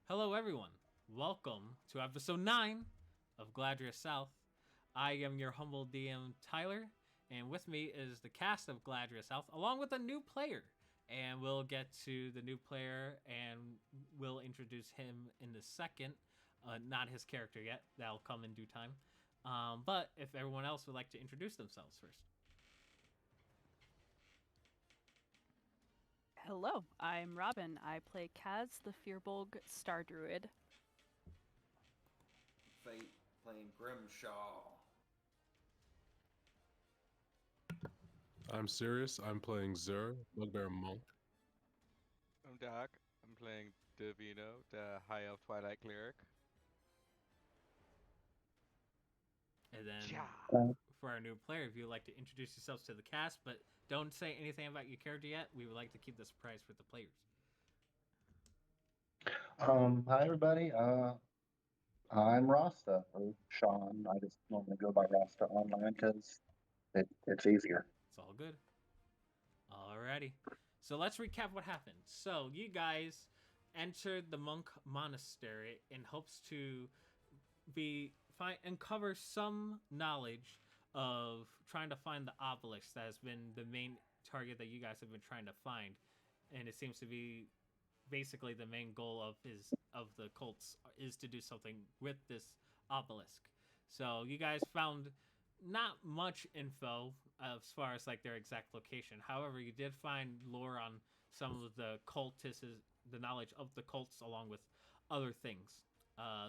Hello, everyone. Welcome to episode 9 of Gladria South. I am your humble DM, Tyler, and with me is the cast of Gladria South, along with a new player. And we'll get to the new player and we'll introduce him in a second. Not his character yet, that'll come in due time. But if everyone else would like to introduce themselves first. Hello, I'm Robin. I play Kaz, the Fearbolg Star Druid. Fate playing Grimshaw. I'm serious. I'm playing Zur, Bugbear Monk. I'm Doc. I'm playing Divino, the High Elf Twilight Cleric. And then Yeah. for our new player, if you'd like to introduce yourselves to the cast, but don't say anything about your character yet, we would like to keep the surprise for the players. Hi everybody. I'm Rasta or Sean. I just normally go by Rasta online because it's easier. It's all good. Alrighty. So let's recap what happened. So you guys entered the monk monastery in hopes to uncover some knowledge of trying to find the obelisk that has been the main target that you guys have been trying to find, and it seems to be basically the main goal of the cults is to do something with this obelisk. So you guys found not much info as far as like their exact location. However, you did find lore on some of the cultists, the knowledge of the cults, along with other things.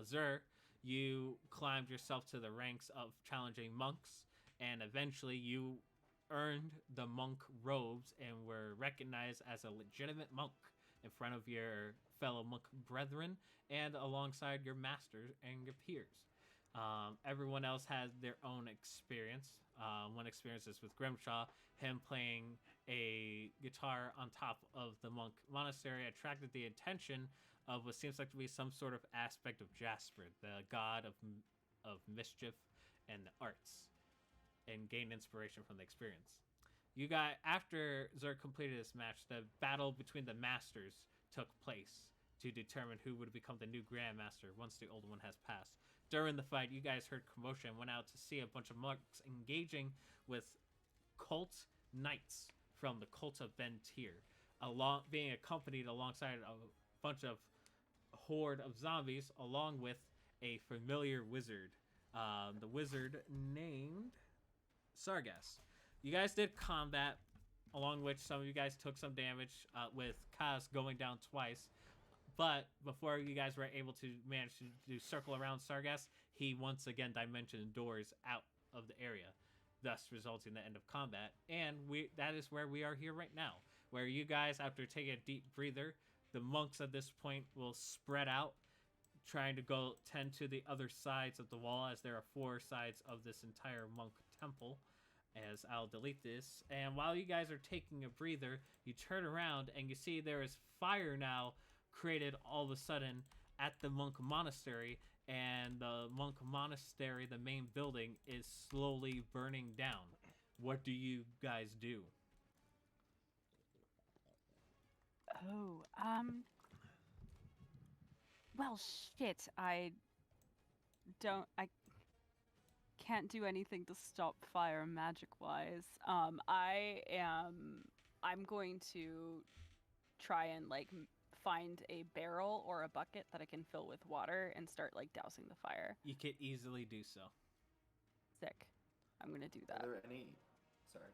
Zur, you climbed yourself to the ranks of challenging monks, and eventually you earned the monk robes and were recognized as a legitimate monk in front of your fellow monk brethren and alongside your masters and your peers. Everyone else has their own experience. One experience is with Grimshaw. Him playing a guitar on top of the monk monastery attracted the attention of what seems like to be some sort of aspect of Jasper, the god of mischief and the arts, and gained inspiration from the experience. You got after Zerg completed this match, the battle between the masters took place to determine who would become the new grandmaster once the old one has passed. During the fight, you guys heard commotion and went out to see a bunch of monks engaging with cult knights from the cult of Ben Tyr, along being accompanied alongside a bunch of horde of zombies, along with a familiar wizard. The wizard named Sargas. You guys did combat, along which some of you guys took some damage with Kaz going down twice. But before you guys were able to manage to circle around Sargas, he once again dimension doors out of the area, thus resulting in the end of combat. And that is where we are here right now, where you guys, after taking a deep breather, the monks at this point will spread out, trying to go tend to the other sides of the wall, as there are 4 sides of this entire monk temple. As I'll delete this, and while you guys are taking a breather, you turn around and you see there is fire now created all of a sudden at the monk monastery, and the monk monastery, the main building, is slowly burning down. What do you guys do? Oh, well, shit. I can't do anything to stop fire magic-wise. I'm going to try and find a barrel or a bucket that I can fill with water and start dousing the fire. You could easily do so. Sick. I'm gonna do Are that. there any? Sorry.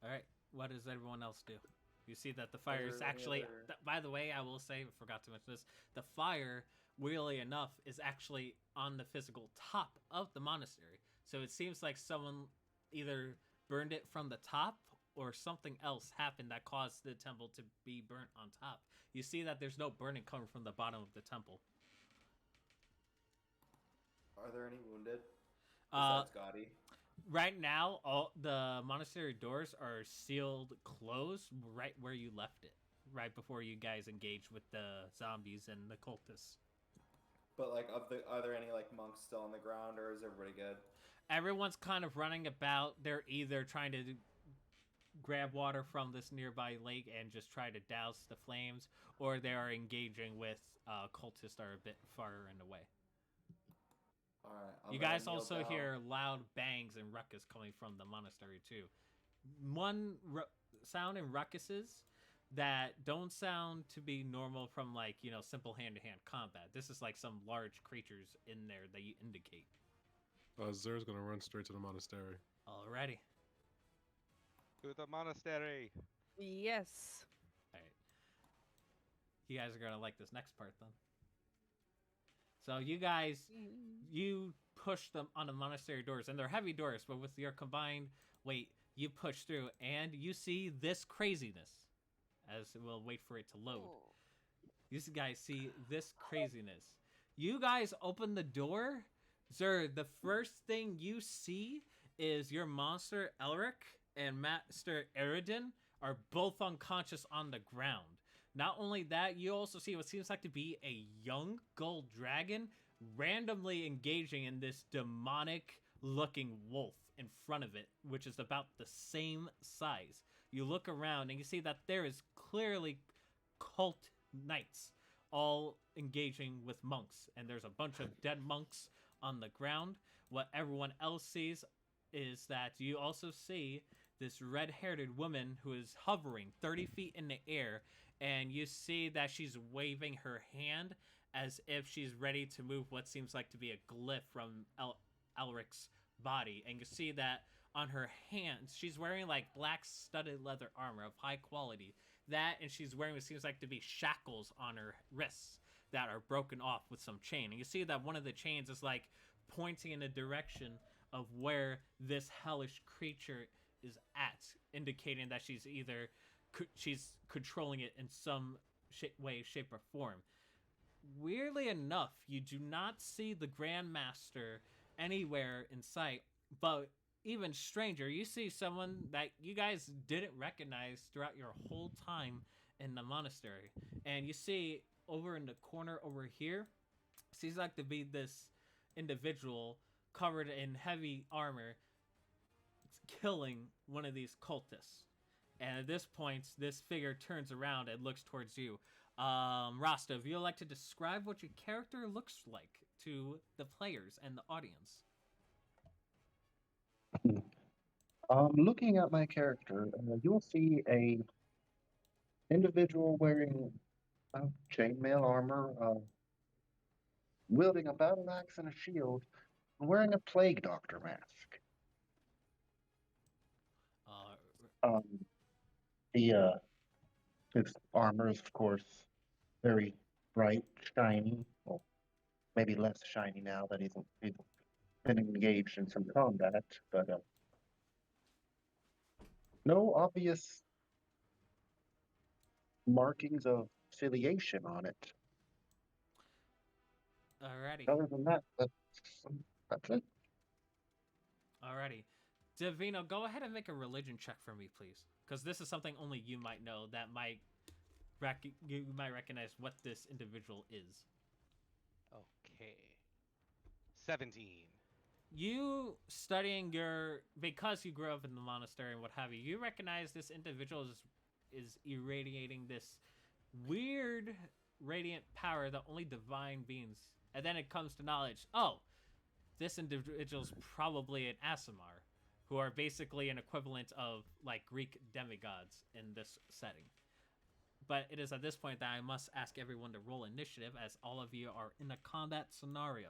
All right. What does everyone else do? You see that the fire is there any actually. other- By the way, I will say, I forgot to mention this. The fire, weirdly enough, is actually on the physical top of the monastery. So it seems like someone either burned it from the top or something else happened that caused the temple to be burnt on top. You see that there's no burning coming from the bottom of the temple. Are there any wounded? Uh, Besides Gotti. Right now, all the monastery doors are sealed closed right where you left it, right before you guys engaged with the zombies and the cultists. But are there any monks still on the ground, or is everybody good? Everyone's kind of running about. They're either trying to grab water from this nearby lake and just try to douse the flames, or they are engaging with cultists that are a bit farther and away. All right. You guys also hear loud bangs and ruckus coming from the monastery too. One sound and ruckuses that don't sound to be normal from like, you know, simple hand-to-hand combat. This is like some large creatures in there that you indicate. Zer's gonna run straight to the monastery. Alrighty. To the monastery. Yes. All right. You guys are gonna like this next part then. So you guys, you push them on the monastery doors, and they're heavy doors, but with your combined weight, you push through, and you see this craziness. As we'll wait for it to load. You guys see this craziness. You guys open the door. Sir, the first thing you see is your monster Elric and Master Eridan are both unconscious on the ground. Not only that, you also see what seems like to be a young gold dragon randomly engaging in this demonic looking wolf in front of it, which is about the same size. You look around and you see that there is clearly cult knights all engaging with monks, and there's a bunch of dead monks on the ground. What everyone else sees is that you also see this red-haired woman who is hovering 30 feet in the air, and you see that she's waving her hand as if she's ready to move what seems like to be a glyph from Elric's body. And you see that on her hands, she's wearing like black studded leather armor of high quality. That, and she's wearing what seems like to be shackles on her wrists that are broken off with some chain. And you see that one of the chains is like pointing in the direction of where this hellish creature is at, indicating that she's either she's controlling it in some way, shape, or form. Weirdly enough, you do not see the Grandmaster anywhere in sight, but even stranger, you see someone that you guys didn't recognize throughout your whole time in the monastery. And you see over in the corner over here, seems like to be this individual covered in heavy armor killing one of these cultists. And at this point, this figure turns around and looks towards you. Rasta, if you'd like to describe what your character looks like to the players and the audience. Looking at my character, you'll see a individual wearing chainmail armor, wielding a battle axe and a shield, and wearing a plague doctor mask. His armor is, of course, very bright, shiny. Well, maybe less shiny now that he's been engaged in some combat, but no obvious markings of affiliation on it. Alrighty. Other than that, that's it. Alrighty. Divino, go ahead and make a religion check for me, please. Because this is something only you might know that you might recognize what this individual is. Okay. 17. You studying because you grew up in the monastery and what have you, you recognize this individual is irradiating this weird radiant power that only divine beings. And then it comes to knowledge, oh, this individual's probably an Aasimar, who are basically an equivalent of like Greek demigods in this setting. But it is at this point that I must ask everyone to roll initiative, as all of you are in a combat scenario.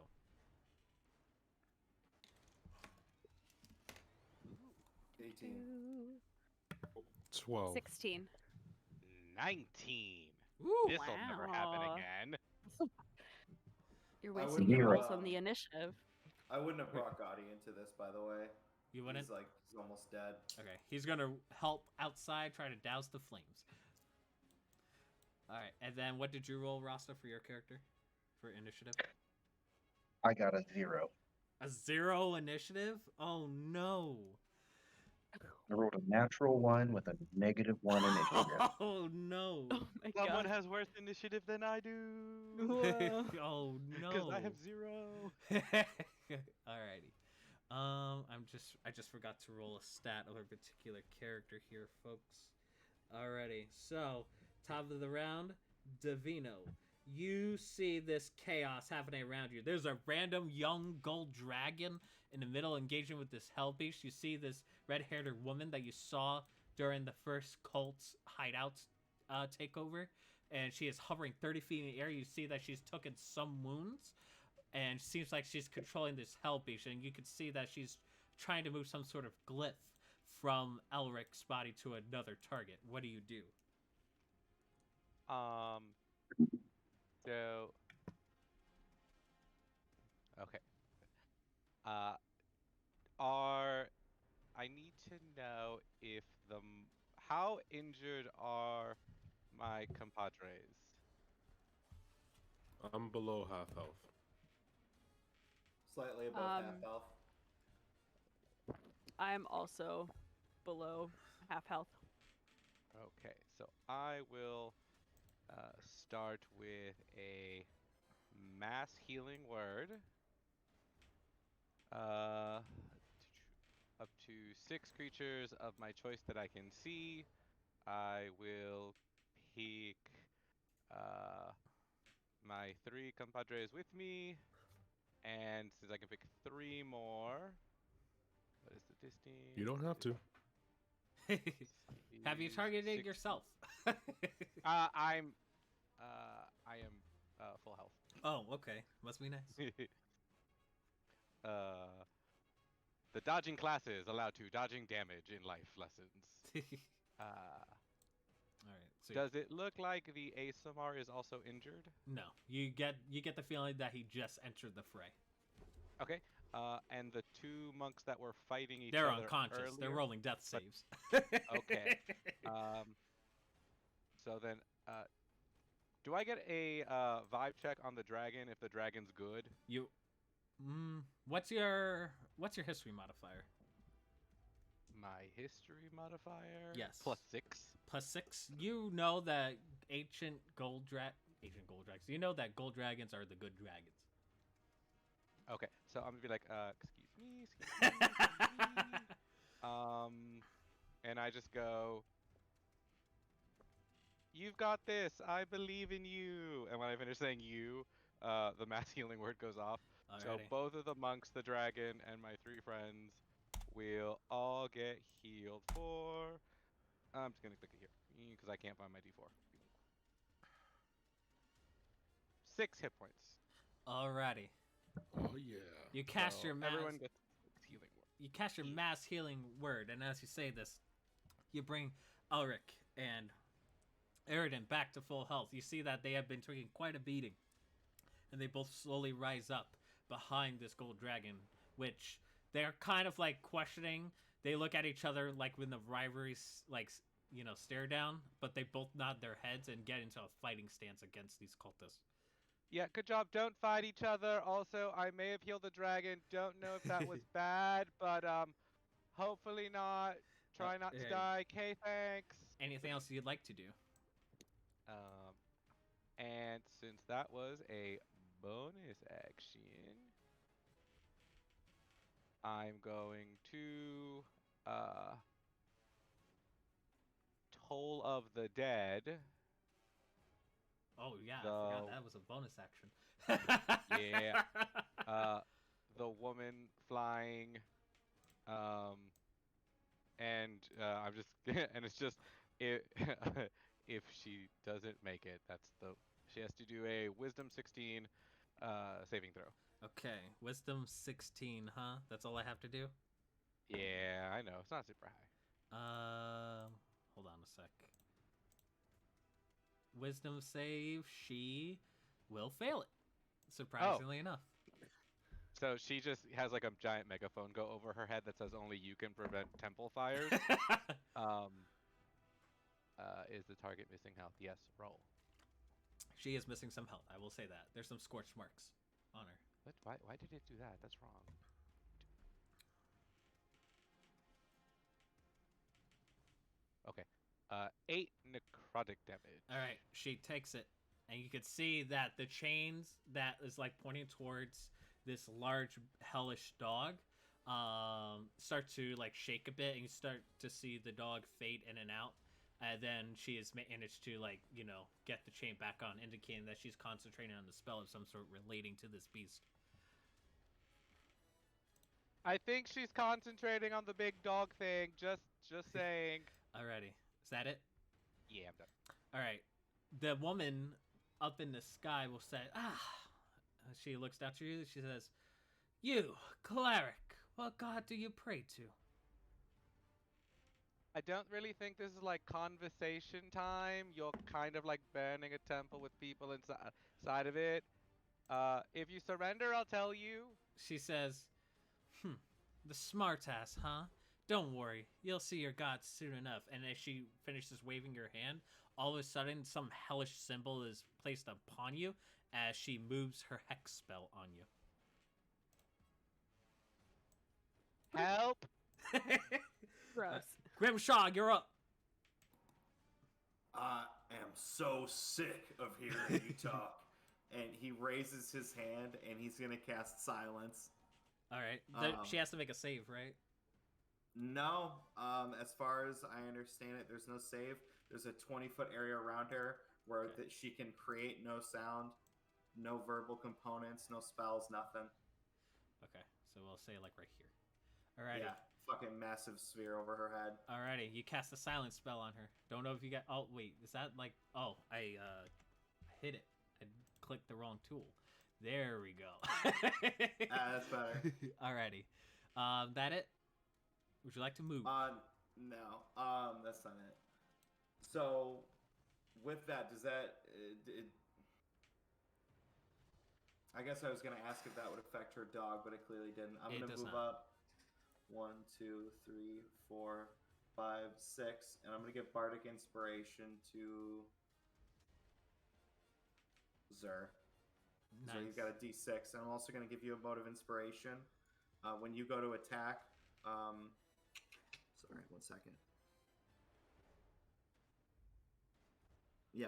18. 12. 16. 19. Ooh, This'll never happen wow. again. You're I wasting wouldn't your have, rolls on the initiative. I wouldn't have brought Gotti into this, by the way. You wouldn't? He's almost dead. Okay, he's gonna help outside, try to douse the flames. Alright, and then what did you roll, Rasta, for your character? For initiative? I got a 0. A 0 initiative? Oh no. I rolled a natural 1 with a -1 initiative. Oh no. Oh my Someone god. has worse initiative than I do. Whoa. Oh no. Because I have 0. Alrighty. I just forgot to roll a stat of a particular character here, folks. Alrighty, so top of the round, Davino. You see this chaos happening around you. There's a random young gold dragon in the middle engaging with this hell beast. You see this red-haired woman that you saw during the first cult's hideout takeover, and she is hovering 30 feet in the air. You see that she's taken some wounds, and seems like she's controlling this hell beast, and you can see that she's trying to move some sort of glyph from Elric's body to another target. What do you do? So okay. I need to know if how injured are my compadres? I'm below half health. Slightly above half health. I'm also below half health. Okay, so I will start with a mass healing word. Up to 6 creatures of my choice that I can see. I will pick my 3 compadres with me, and since I can pick 3 more, what is the distance? You don't have to. Have you targeted yourself? I am full health. Oh, okay. Must be nice. The dodging classes allow to dodging damage in life lessons. All right. So Does it look like the ASMR is also injured? no, you get the feeling that he just entered the fray. Okay. And the 2 monks that were fighting each They're other unconscious. earlier? They're rolling death saves. Okay. So then, do I get a vibe check on the dragon if the dragon's good? You. What's your history modifier? My history modifier? Yes. +6. +6. You know that ancient gold dragons. You know that gold dragons are the good dragons. Okay, so I'm gonna be like, excuse me. And I just go, you've got this, I believe in you. And when I finish saying you, the mass healing word goes off. Alrighty. So both of the monks, the dragon, and my 3 friends will all get healed for, I'm just gonna click it here, because I can't find my D4. 6 hit points. Alrighty. Oh yeah. You cast So your mass. everyone gets healing word. You cast your mass healing word, and as you say this, you bring Elric and Eridan back to full health. You see that they have been taking quite a beating, and they both slowly rise up behind this gold dragon, which they're kind of like questioning. They look at each other like when the rivalries stare down, but they both nod their heads and get into a fighting stance against these cultists. Yeah, good job. Don't fight each other. Also, I may have healed the dragon. Don't know if that was bad, but hopefully not. Try not to hey. die. Okay, thanks. Anything else you'd like to do? And since that was a bonus action, I'm going to Toll of the Dead. Oh yeah, I forgot that was a bonus action. Yeah. The woman flying, and I'm just and it's just if she doesn't make it, she has to do a Wisdom 16 saving throw. Okay, Wisdom 16, huh? That's all I have to do? Yeah, I know. It's not super high. Hold on a sec. Wisdom save, she will fail it, surprisingly enough. So she just has like a giant megaphone go over her head that says only you can prevent temple fires. Is the target missing health? Yes, roll. She is missing some health, I will say that. There's some scorch marks on her. What? Why did it do that? That's wrong. Okay. 8 necrotic damage. Alright, she takes it. And you can see that the chains that is like pointing towards this large hellish dog start to like shake a bit, and you start to see the dog fade in and out. And then she has managed to like get the chain back on, indicating that she's concentrating on the spell of some sort relating to this beast. I think she's concentrating on the big dog thing. Just saying. Alrighty, is that it? Yeah, I'm done. All right. The woman up in the sky will say, She looks down to you. She says, "You, cleric, what god do you pray to?" I don't really think this is like conversation time. You're kind of like burning a temple with people inside of it. If you surrender, I'll tell you. She says, "The smartass, huh? Don't worry, you'll see your god soon enough." And as she finishes waving her hand, all of a sudden, some hellish symbol is placed upon you as she moves her hex spell on you. Help! Gross. Grimshaw, you're up. I am so sick of hearing you talk. And he raises his hand, and he's gonna cast silence. All right. She has to make a save, right? No, as far as I understand it, there's no save. There's a 20-foot area around her where that she can create no sound, no verbal components, no spells, nothing. Okay, so we'll say like right here. Alrighty. Yeah, fucking massive sphere over her head. Alrighty, you cast a silence spell on her. Don't know if you got. Oh wait, is that like? Oh, I hit it. I clicked the wrong tool. There we go. That's better. Alrighty. That it? Would you like to move? No. That's not it. So, with that, does that? I guess I was gonna ask if that would affect her dog, but it clearly didn't. I'm gonna move up. 1, 2, 3, 4, 5, 6, and I'm gonna give Bardic Inspiration to Zer. Nice. So you've got a D6, and I'm also gonna give you a vote of inspiration. When you go to attack, sorry, 1 second. Yeah,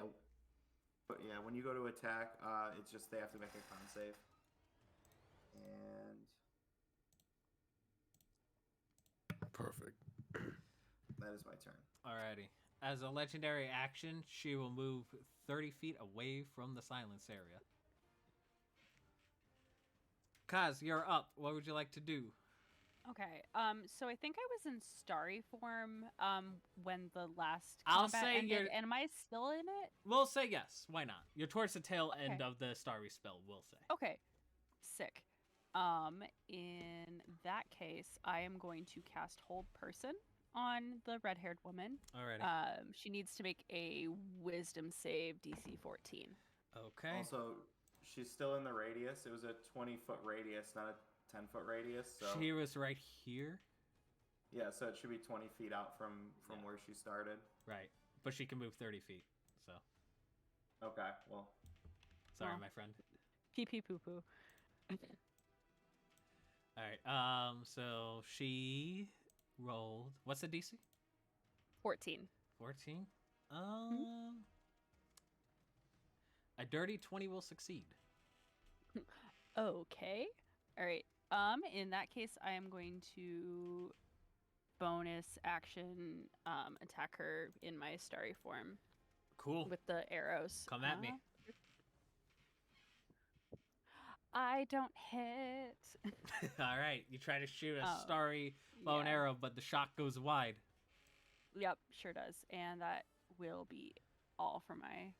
but yeah, when you go to attack, it's just they have to make a con save. And Perfect. that is my turn. Alrighty. As a legendary action, she will move 30 feet away from the silence area. Kaz, you're up. What would you like to do? Okay. So I think I was in starry form when the last I'll combat say ended. you're- And am I still in it? We'll say yes. Why not? You're towards the tail end Okay. of the starry spell, we'll say. Okay. Sick. In that case, I am going to cast Hold Person on the red-haired woman. Alrighty. She needs to make a Wisdom save DC 14. Okay. Also, she's still in the radius. It was a 20-foot radius, not a 10-foot radius. So She was right here. yeah, so it should be 20 feet out from Yeah. where she started. Right. But she can move 30 feet. So, Okay, well, sorry, Well. my friend. Pee pee poo poo. Alright. So she rolled. What's the DC? 14. 14? A dirty 20 will succeed. Okay. All right. In that case, I am going to bonus action attack her in my starry form Cool. with the arrows. Come at me. I don't hit. All right. You try to shoot a Oh, starry bow and yeah. arrow, but the shot goes wide. Yep, sure does. And that will be all for my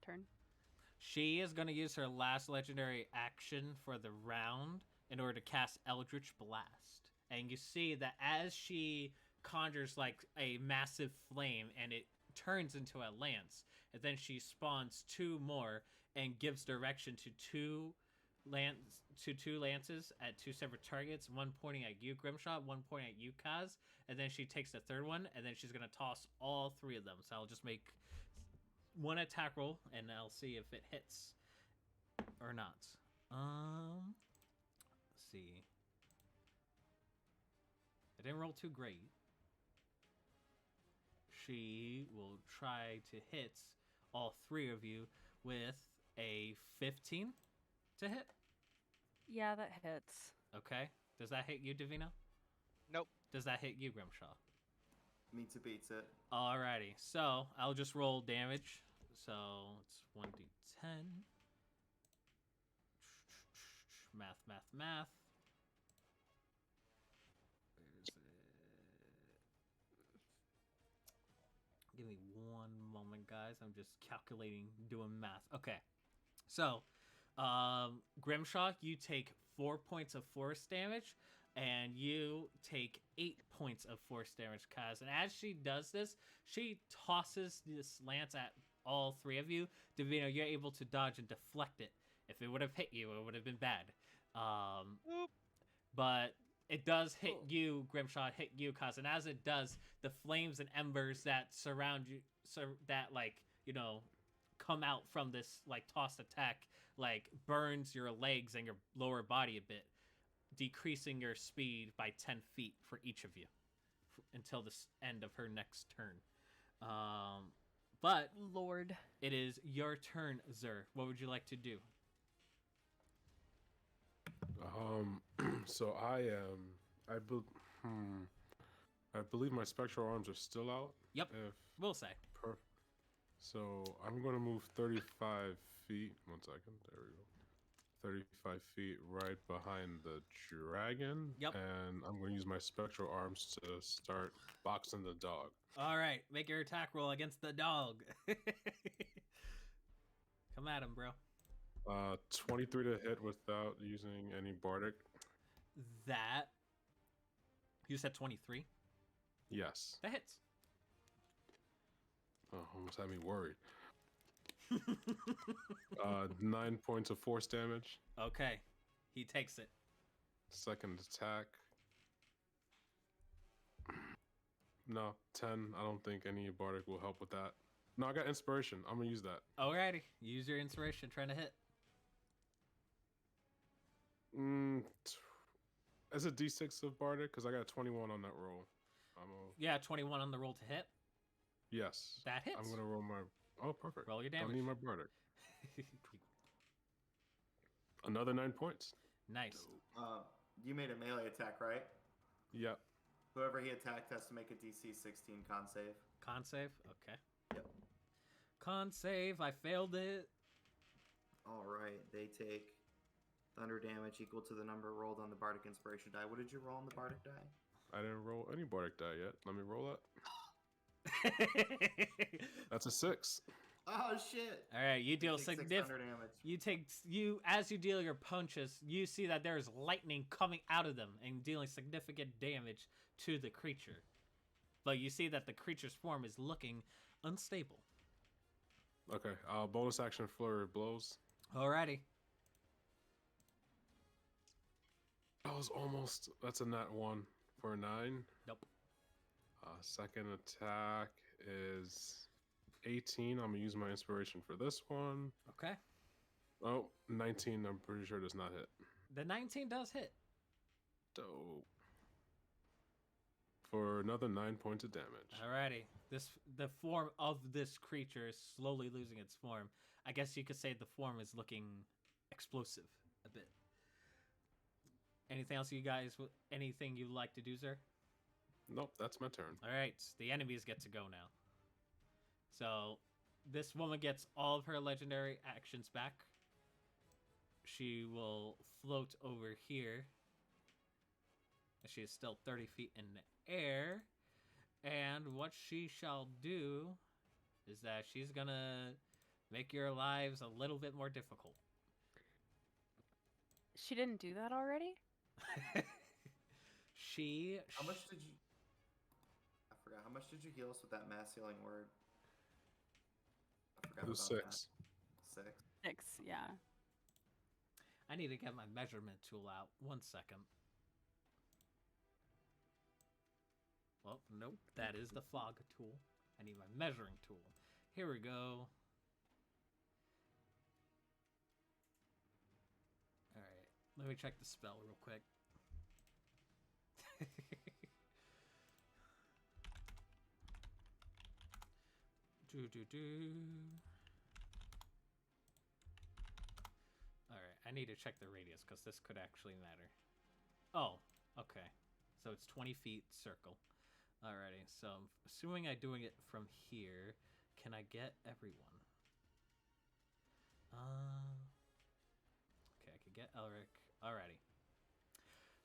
turn. She is going to use her last legendary action for the round in order to cast Eldritch Blast. And you see that as she conjures like a massive flame and it turns into a lance, and then she spawns 2 more and gives direction to two lances at 2 separate targets, one pointing at you, Grimshot, one pointing at you, Kaz, and then she takes the third one, and then she's going to toss all 3 of them. So I'll just make one attack roll, and I'll see if it hits or not. Let's see. It didn't roll too great. She will try to hit all 3 of you with a 15 to hit. Yeah, that hits. Okay. Does that hit you, Divino? Nope. Does that hit you, Grimshaw? Meets it beats it. Alrighty. So I'll just roll damage. So it's 1d10. Math. Where is it? Give me one moment, guys. I'm just calculating, doing math. Okay. So, Grimshaw, you take 4 points of force damage, and you take 8 points of force damage, Kaz. And as she does this, she tosses this lance at all three of you. Divino, you're able to dodge and deflect it. If it would have hit you, it would have been bad. But it does hit you, Grimshaw, hit you, Kaz. And as it does, the flames and embers that surround you, come out from this, tossed attack, burns your legs and your lower body a bit, decreasing your speed by 10 feet for each of you until the end of her next turn. But Lord, it is your turn, Zur. What would you like to do? So I believe my spectral arms are still out. Yep, we'll say. Perfect. So I'm going to move 35 feet. 1 second. There we go. 35 feet right behind the dragon. Yep. And I'm going to use my spectral arms to start boxing the dog. All right, make your attack roll against the dog. Come at him, bro. 23 to hit without using any bardic. That. You said 23? Yes. That hits. Oh, almost had me worried. 9 points of force damage. Okay. He takes it. Second attack. No, 10. I don't think any bardic will help with that. No, I got inspiration. I'm gonna use that. Alrighty. Use your inspiration trying to hit. As a d6 of bardic, because I got 21 on that roll. Yeah, 21 on the roll to hit. Yes. That hits. I'm gonna roll my... Oh, perfect. Roll your damage. Don't need my bardic. Another 9 points. Nice. You made a melee attack, right? Yep. Whoever he attacked has to make a DC 16 con save. Con save? Okay. Yep. Con save. I failed it. All right. They take thunder damage equal to the number rolled on the Bardic Inspiration die. What did you roll on the Bardic die? I didn't roll any bardic die yet. Let me roll it. That's a 6. Oh shit! All right, you deal significant damage. As you deal your punches, you see that there is lightning coming out of them and dealing significant damage to the creature. But you see that the creature's form is looking unstable. Okay, bonus action flurry of blows. Alrighty. That was almost... That's a nat 1 for a 9. Nope. Second attack is 18. I'm going to use my inspiration for this one. Okay. Oh, 19. I'm pretty sure does not hit. The 19 does hit. Dope. For another 9 points of damage. Alrighty. The form of this creature is slowly losing its form. I guess you could say the form is looking explosive a bit. Anything else anything you'd like to do, sir? Nope, that's my turn. Alright, the enemies get to go now. So, this woman gets all of her legendary actions back. She will float over here. She is still 30 feet in the air. And what she shall do is that she's gonna make your lives a little bit more difficult. She didn't do that already? How much did you... I forgot. How much did you heal us with that mass healing word? I forgot It was about 6. That. 6. 6, yeah. I need to get my measurement tool out. 1 second. Well, nope. That is the fog tool. I need my measuring tool. Here we go. Alright. Let me check the spell real quick. Alright, I need to check the radius because this could actually matter. Oh, okay. So it's 20 feet circle. Alrighty, so I'm assuming I'm doing it from here. Can I get everyone? Okay, I can get Elric. Alrighty.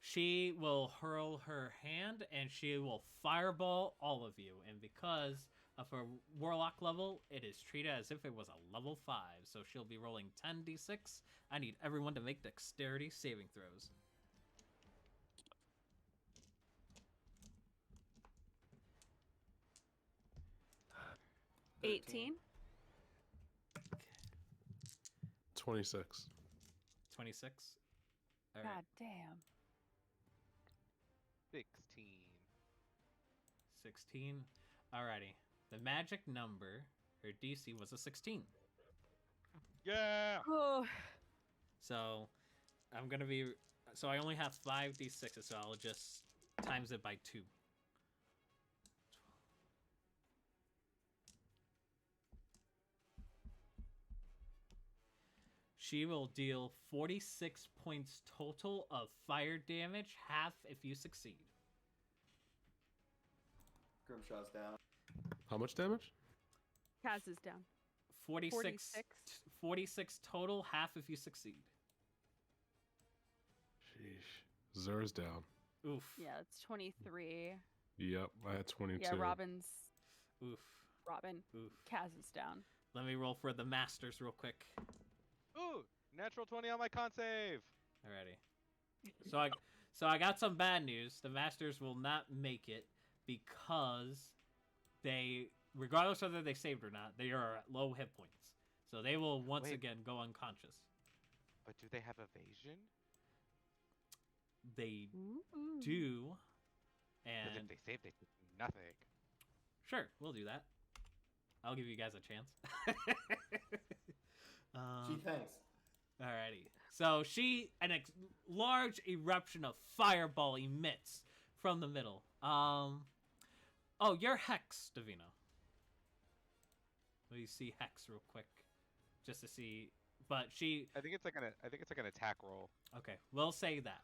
She will hurl her hand and she will fireball all of you. And because of her warlock level, it is treated as if it was a level 5. So she'll be rolling 10d6. I need everyone to make dexterity saving throws. Thirteen. 18. 26. 26. All right. God damn. 16. 16. Alrighty. The magic number, her DC was a 16. Yeah. Oh, So I'm going to be. So I only have 5d6s, so I'll just times it by 2. She will deal 46 points total of fire damage, half if you succeed. Grimshaw's down. How much damage? Kaz is down. 46, 46 total, half if you succeed. Sheesh. Zer's down. Oof. Yeah, it's 23. Yep, I had 22. Yeah, Robin. Oof. Oof. Kaz is down. Let me roll for the masters real quick. Ooh, natural 20 on my con save. Alrighty. So I got some bad news. The masters will not make it because they, regardless whether they saved or not, they are at low hit points. So they will once Wait. again go unconscious. But do they have evasion? They Ooh. do. Because And if they save, they do nothing. sure, we'll do that. I'll give you guys a chance. Gee, thanks. Alrighty. So large eruption of fireball emits from the middle. Oh, you're Hex, Davino. Let me see Hex real quick, just to see. But she. I think it's like an attack roll. Okay, we'll say that.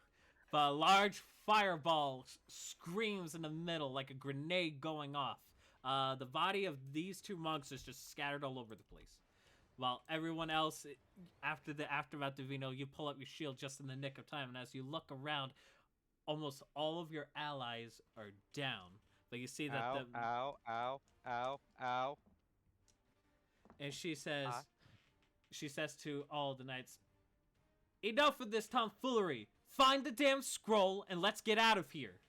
But a large fireball screams in the middle like a grenade going off. The body of these two monks is just scattered all over the place. While everyone else, after the aftermath, Davino, you pull up your shield just in the nick of time. And as you look around, almost all of your allies are down. But you see that Ow. And she says to all the knights, enough of this tomfoolery. Find the damn scroll and let's get out of here.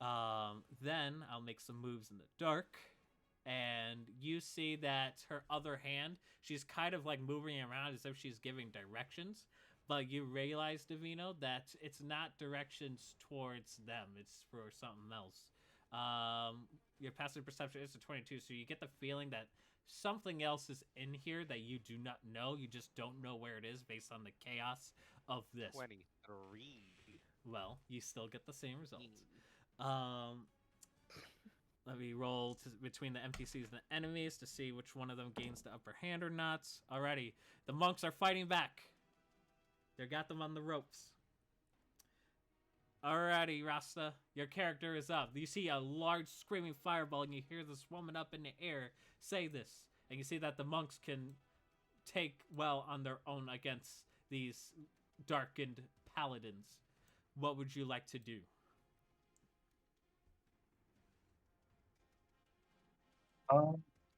Then I'll make some moves in the dark. And you see that her other hand, she's kind of like moving around as if she's giving directions. But you realize, Davino, that it's not directions towards them. It's for something else. Your passive perception is a 22, so you get the feeling that something else is in here that you do not know. You just don't know where it is based on the chaos of this. 23. Well, you still get the same results. Let me roll between the NPCs and the enemies to see which one of them gains the upper hand or not. Alrighty, the monks are fighting back. They got them on the ropes. Alrighty, Rasta, your character is up. You see a large screaming fireball and you hear this woman up in the air say this. And you see that the monks can take well on their own against these darkened paladins. What would you like to do?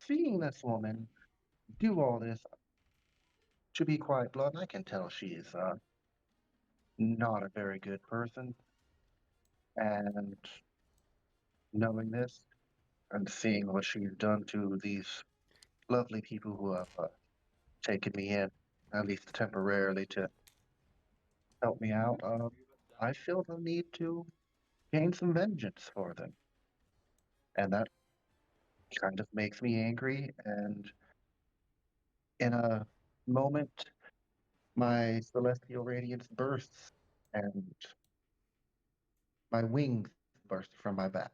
Seeing this woman do all this, to be quite blunt, I can tell she is not a very good person. And knowing this and seeing what she's done to these lovely people who have taken me in, at least temporarily, to help me out, I feel the need to gain some vengeance for them. And that kind of makes me angry, and in a moment, my celestial radiance bursts, and my wings burst from my back.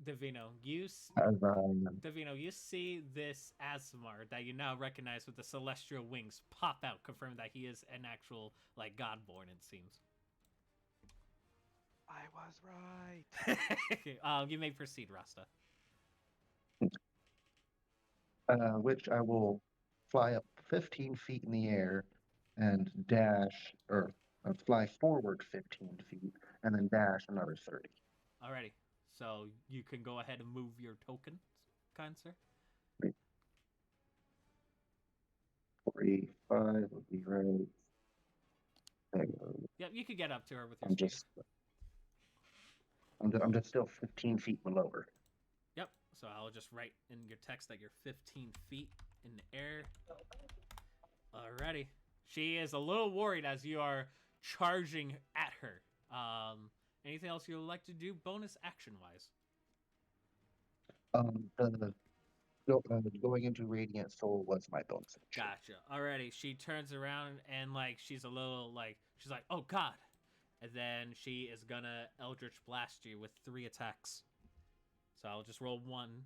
Davino, As you see this Asmar that you now recognize with the celestial wings pop out, confirming that he is an actual, like, godborn, it seems. I was right. You may proceed, Rasta. Which I will fly up 15 feet in the air and dash, or fly forward 15 feet and then dash another 30. Alrighty. So you can go ahead and move your tokens, kind sir. 45 would be right. Yep, you could get up to her with your I'm speed. I'm just still 15 feet below her. Yep. So I'll just write in your text that you're 15 feet in the air. Alrighty. She is a little worried as you are charging at her. Anything else you would like to do, bonus action wise? Going into Radiant Soul was my bonus action. Gotcha. Alrighty. She turns around and like she's a little like she's like, oh god. And then she is gonna Eldritch Blast you with 3 attacks. So I'll just roll 1.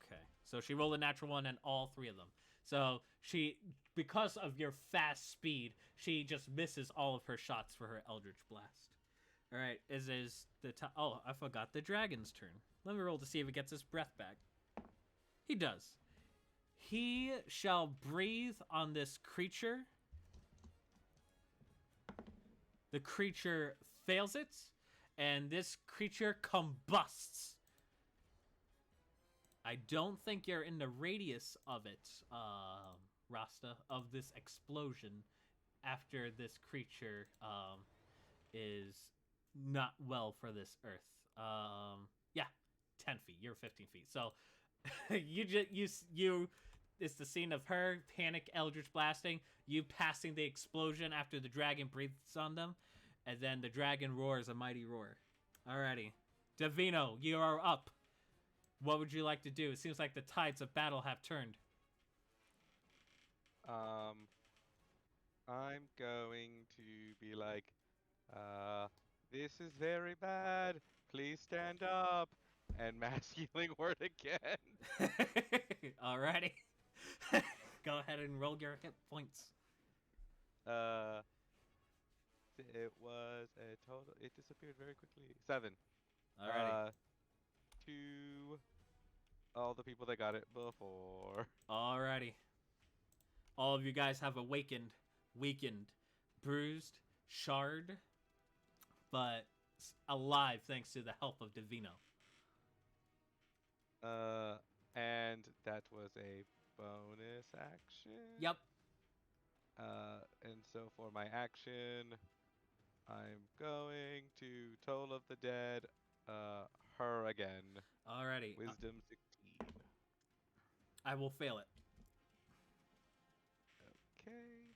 Okay. So she rolled a natural 1 and all 3 of them. So she, because of your fast speed, she just misses all of her shots for her Eldritch Blast. All right, is the time? Oh, I forgot the dragon's turn. Let me roll to see if it gets his breath back. He does. He shall breathe on this creature. The creature fails it, and this creature combusts. I don't think you're in the radius of it, Rasta, of this explosion after this creature is not well for this earth. Yeah, 10 feet. You're 15 feet. So you it's the scene of her panic Eldritch blasting, you passing the explosion after the dragon breathes on them, and then the dragon roars a mighty roar. Alrighty. Davino, you are up. What would you like to do? It seems like the tides of battle have turned. I'm going to be like, this is very bad. Please stand up. And mass healing word again. Alrighty. Go ahead and roll your hit points. It was a total. It disappeared very quickly. 7. Alrighty. To all the people that got it before. Alrighty. All of you guys have awakened, weakened, bruised, shard, but alive thanks to the help of Divino. And that was a bonus action. Yep. And so for my action, I'm going to Toll of the Dead, her again. Alrighty. Wisdom 16. I will fail it. Okay.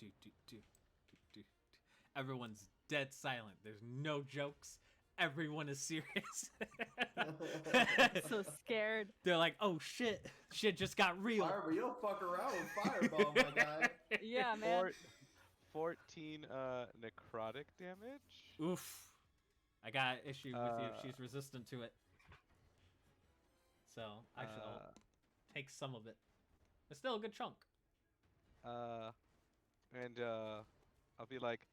Do. Everyone's dead silent. There's no jokes. Everyone is serious. So scared. They're like, oh shit. Shit just got real. Fireball, you don't fuck around with Fireball, my guy. Yeah, man. 14 necrotic damage. Oof. I got an issue with you. She's resistant to it. So, actually, I'll take some of it. It's still a good chunk. And I'll be like,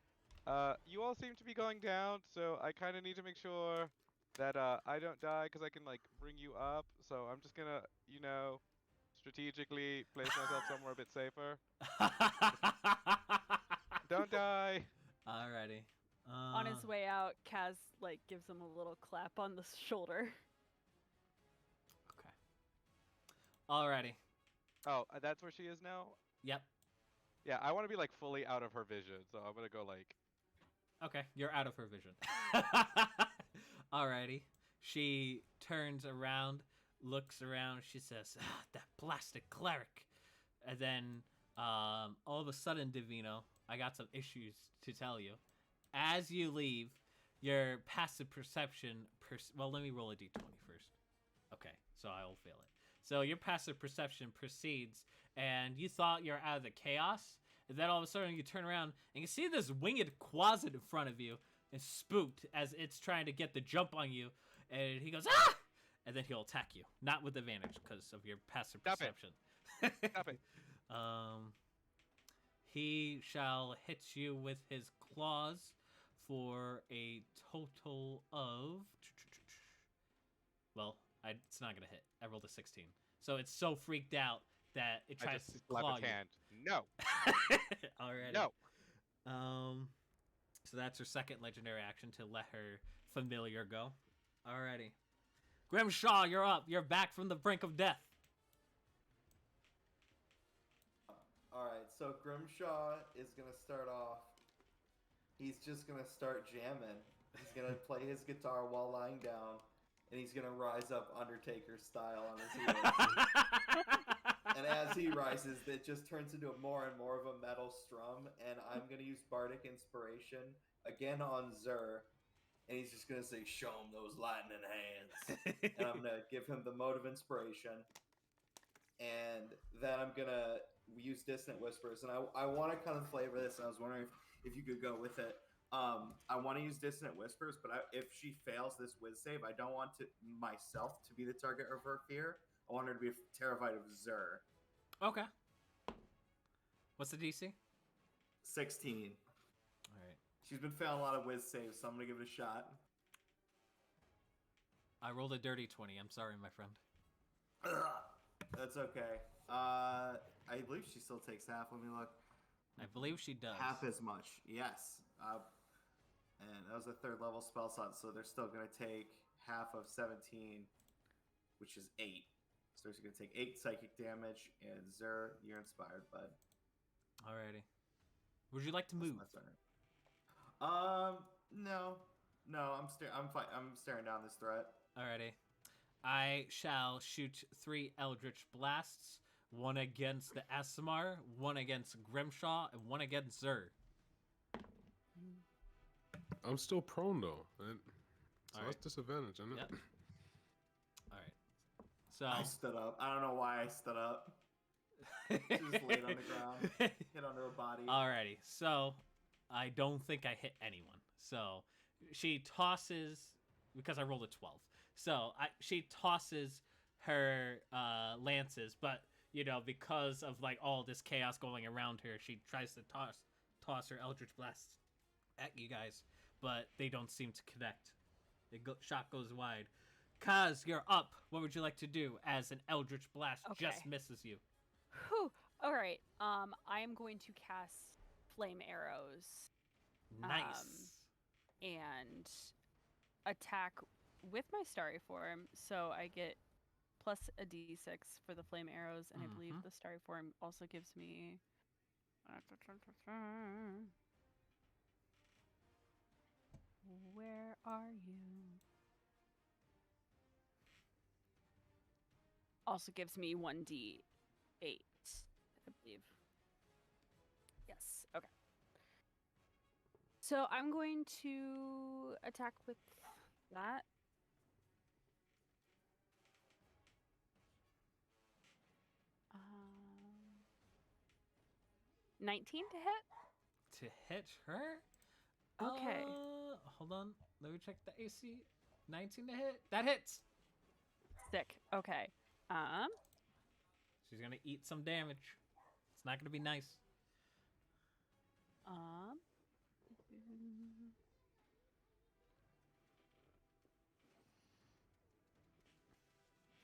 you all seem to be going down, so I kind of need to make sure that I don't die, because I can, like, bring you up. So I'm just gonna, you know, strategically place myself somewhere a bit safer. Don't die! Alrighty. On his way out, Kaz, like, gives him a little clap on the shoulder. Okay. Alrighty. Oh, that's where she is now? Yep. Yeah, I want to be, like, fully out of her vision, so I'm gonna go, like... Okay, you're out of her vision. Alrighty. She turns around, looks around, she says, that blasted cleric. And then, all of a sudden, Divino, I got some issues to tell you. As you leave, your passive perception... well, let me roll a d20 first. Okay, so I will fail it. So your passive perception proceeds, and you thought you're out of the chaos, and then all of a sudden you turn around, and you see this winged quasit in front of you, and spooked as it's trying to get the jump on you, and he goes, ah! And then he'll attack you. Not with advantage, because of your passive perception. Stop it. He shall hit you with his claws for a total of. Well, it's not gonna hit. I rolled a 16, so it's so freaked out that it I tries just to slap claw its you. hand. No. Already. No. So that's her second legendary action to let her familiar go. Alrighty. Grimshaw, you're up. You're back from the brink of death. Alright, so Grimshaw is going to start off. He's just going to start jamming. He's going to play his guitar while lying down, and he's going to rise up Undertaker style on his heels. And as he rises, it just turns into more and more of a metal strum, and I'm going to use Bardic Inspiration again on Zur, and he's just going to say, "Show him those lightning hands." And I'm going to give him the mode of inspiration. And then I'm going to use Dissonant Whispers. And I want to kind of flavor this, and I was wondering if you could go with it. I want to use Dissonant Whispers, but if she fails this whiz save, I don't want myself to be the target of her fear. I want her to be terrified of Zur. Okay. What's the DC? 16. Alright. She's been failing a lot of whiz saves, so I'm going to give it a shot. I rolled a dirty 20. I'm sorry, my friend. That's okay. I believe she still takes half. Let me look. I believe she does. Half as much. Yes. And that was a 3rd level spell slot, so they're still going to take half of 17, which is 8. So she's going to take 8 psychic damage, and Zur, you're inspired, bud. Alrighty. Would you like to move? That's my turn. No. I'm fine. I'm staring down this threat. Alrighty. I shall shoot 3 Eldritch Blasts. 1 against the Aasimar, 1 against Grimshaw, and 1 against Zur. I'm still prone though. So Alright. that's disadvantage, isn't it? Yep. Alright. So I stood up. I don't know why I stood up. Just laid on the ground. Hit under a body. Alrighty. So I don't think I hit anyone. So she tosses, because I rolled a 12. So she tosses her lances, but because of like all this chaos going around her, she tries to toss her Eldritch Blast at you guys, but they don't seem to connect. The shot goes wide. Kaz, you're up. What would you like to do as an Eldritch Blast just misses you? Whew. All right. I am going to cast flame arrows. Nice. And attack with my starry form, so I get plus a d6 for the flame arrows, and I believe the starry form also gives me. Where are you? Also gives me 1d8, I believe. Yes. Okay. So I'm going to attack with that. 19 to hit? To hit her? Okay. Hold on. Let me check the AC. 19 to hit. That hits. Sick. Okay. She's gonna eat some damage. It's not gonna be nice.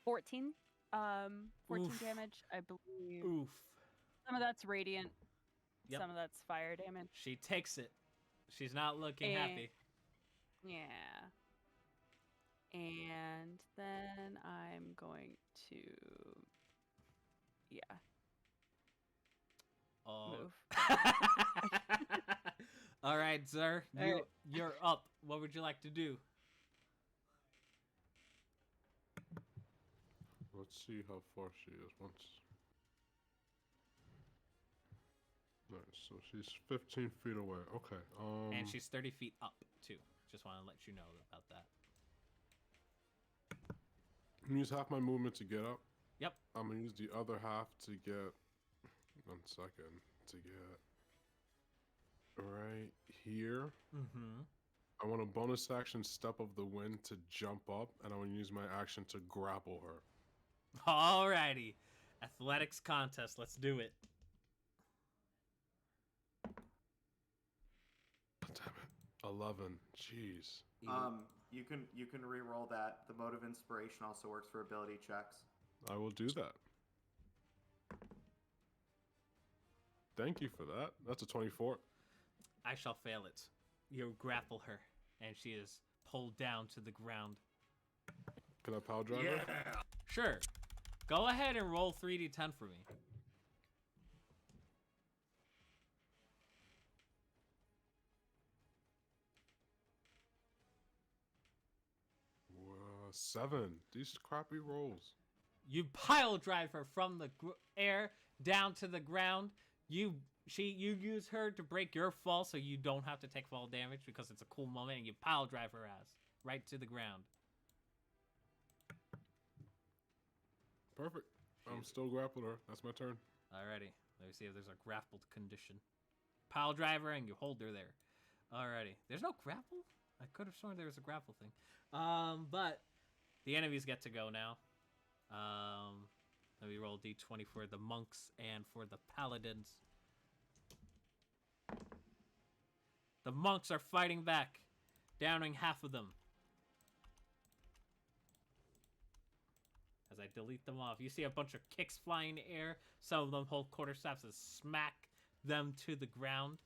14 Oof. damage, I believe. Oof. Some of that's radiant. Yep. Some of that's fire damage. She takes it. She's not looking happy. Yeah. And then I'm going to move. All right, sir. All right. You're up. What would you like to do? Let's see how far she is once. Nice. So she's 15 feet away. Okay. And she's 30 feet up too. Just want to let you know about that. I'm gonna use half my movement to get up. Yep. I'm gonna use the other half to get. 1 second to get right here. Mm-hmm. I want a bonus action step of the wind to jump up, and I want to use my action to grapple her. Alrighty. Athletics contest. Let's do it. 11. Jeez. You can re-roll that. The mode of inspiration also works for ability checks. I will do that. Thank you for that. That's a 24. I shall fail it. You grapple her, and she is pulled down to the ground. Can I power drive her? Sure. Go ahead and roll 3d10 for me. Whoa, 7. These crappy rolls. You pile drive her from the air down to the ground. You use her to break your fall, so you don't have to take fall damage because it's a cool moment, and you pile drive her ass right to the ground. Perfect. I'm still grappled her. That's my turn. Alrighty. Let me see if there's a grappled condition. Pile driver, and you hold her there. Alrighty. There's no grapple? I could have sworn there was a grapple thing. But the enemies get to go now. Let me roll d20 for the monks and for the paladins. The monks are fighting back, downing half of them. As I delete them off, you see a bunch of kicks flying in the air. Some of them hold quarterstaffs and smack them to the ground.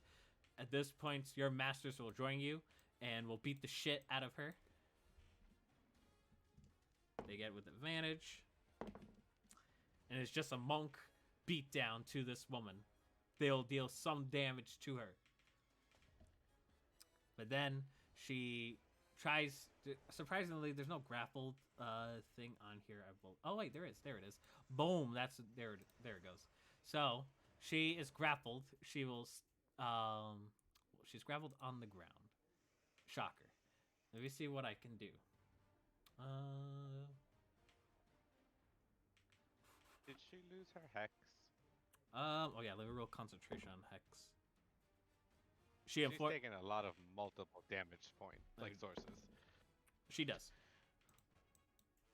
At this point, your masters will join you and will beat the shit out of her. They get with advantage. And it's just a monk beat down to this woman. They'll deal some damage to her. But then she tries to, surprisingly, there's no grappled thing on here. Oh wait, there is. There it is. Boom. That's there. There it goes. So she is grappled. She will. She's grappled on the ground. Shocker. Let me see what I can do. Did she lose her hex? Oh yeah, let me roll concentration on hex. She's taking a lot of multiple damage point sources. She does.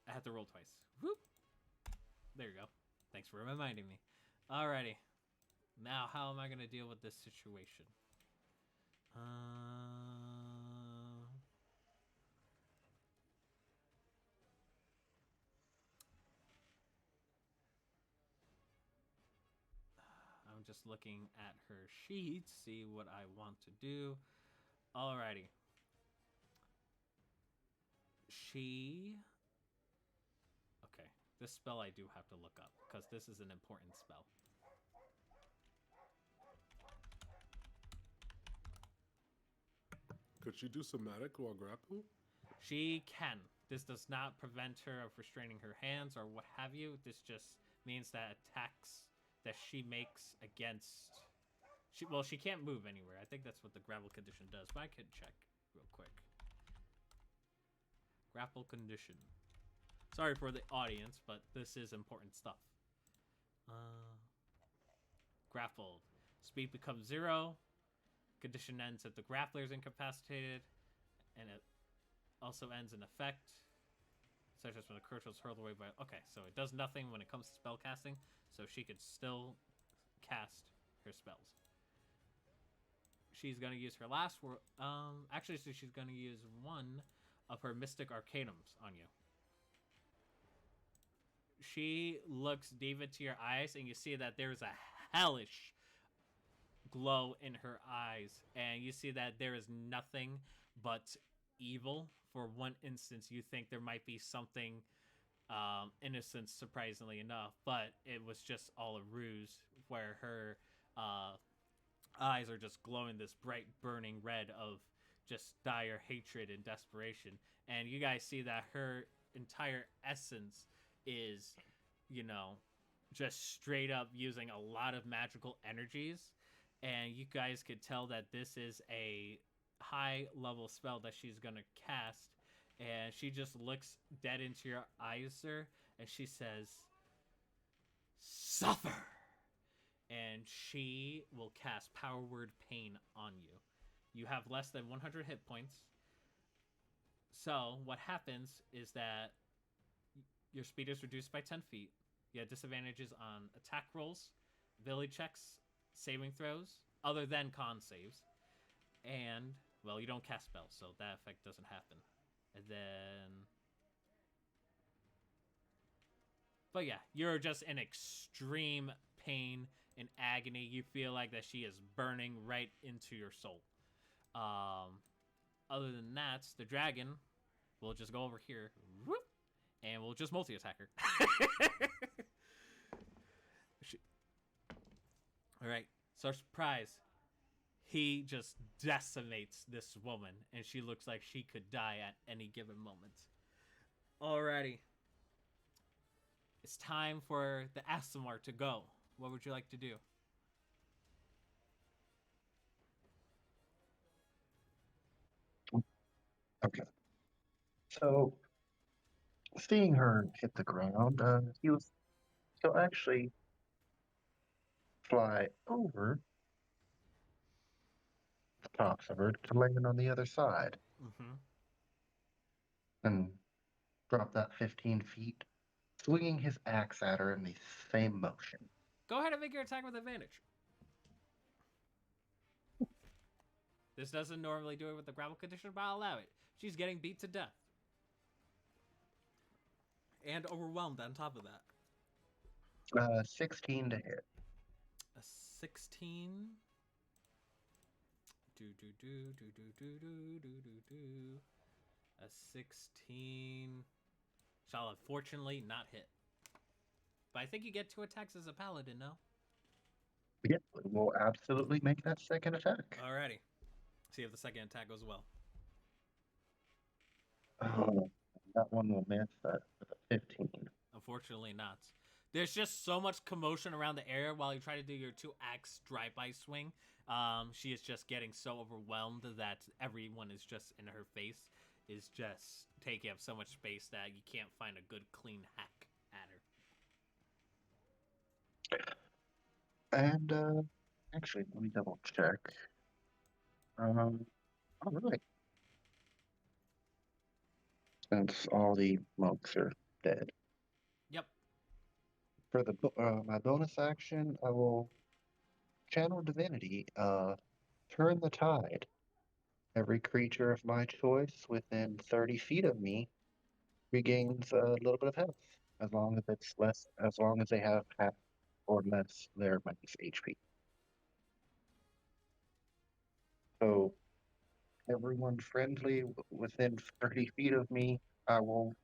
I have to roll twice. Whoop. There you go. Thanks for reminding me. Alrighty. Now, how am I gonna deal with this situation? I'm just looking at her sheet, see what I want to do. Alrighty. Okay, this spell I do have to look up, because this is an important spell. Could she do somatic while grapple? She can. This does not prevent her of restraining her hands or what have you. This just means that attacks that she makes against... She can't move anywhere. I think that's what the grapple condition does, but I can check real quick. Grapple condition. Sorry for the audience, but this is important stuff. Grappled. Speed becomes 0. Condition ends if the grappler is incapacitated, and it also ends in effect, such as when a creature is hurled away by... Okay, so it does nothing when it comes to spell casting, so she could still cast her spells. She's going to use her last word... Actually, so she's going to use one of her Mystic Arcanums on you. She looks deep into your eyes, and you see that there's a hellish glow in her eyes, and you see that there is nothing but evil. For one instance, you think there might be something innocent, surprisingly enough, but it was just all a ruse, where her eyes are just glowing this bright burning red of just dire hatred and desperation. And you guys see that her entire essence is, you know, just straight up using a lot of magical energies. And you guys could tell that this is a high level spell that she's gonna cast. And she just looks dead into your eyes, sir, and she says, "Suffer!" And she will cast Power Word Pain on you. You have less than 100 hit points. So what happens is that your speed is reduced by 10 feet. You have disadvantages on attack rolls, ability checks, saving throws, other than con saves. And Well, you don't cast spells, so that effect doesn't happen. And then... But yeah, you're just in extreme pain and agony. You feel like that she is burning right into your soul. Other than that, the dragon will just go over here, whoop, and we'll just multi-attack her. All right, so surprise. He just decimates this woman, and she looks like she could die at any given moment. Alrighty. It's time for the Asimar to go. What would you like to do? Okay. So, seeing her hit the ground, he'll actually fly over the tops of her to land on the other side Mm-hmm. and drop that 15 feet, swinging his axe at her in the same motion. Go ahead and make your attack with advantage. This doesn't normally do it with the grapple condition, but I'll allow it. She's getting beat to death. And overwhelmed on top of that. 16 to hit. A 16. A 16 shall unfortunately not hit. But I think you get 2 attacks as a paladin, no? Yep, we'll absolutely make that second attack. Alrighty. See if the second attack goes well. That one will miss that with a 15. Unfortunately not. There's just so much commotion around the area while you try to do your 2-axe drive-by swing. She is just getting so overwhelmed that everyone is just in her face is just taking up so much space that you can't find a good clean hack at her. And actually, let me double check. All right. Since all the monks are dead. Yep. For the my bonus action, I will channel divinity. Turn the tide. Every creature of my choice within 30 feet of me regains a little bit of health, as long as it's less, as long as they have half or less their max HP. So, everyone friendly within 30 feet of me, I will.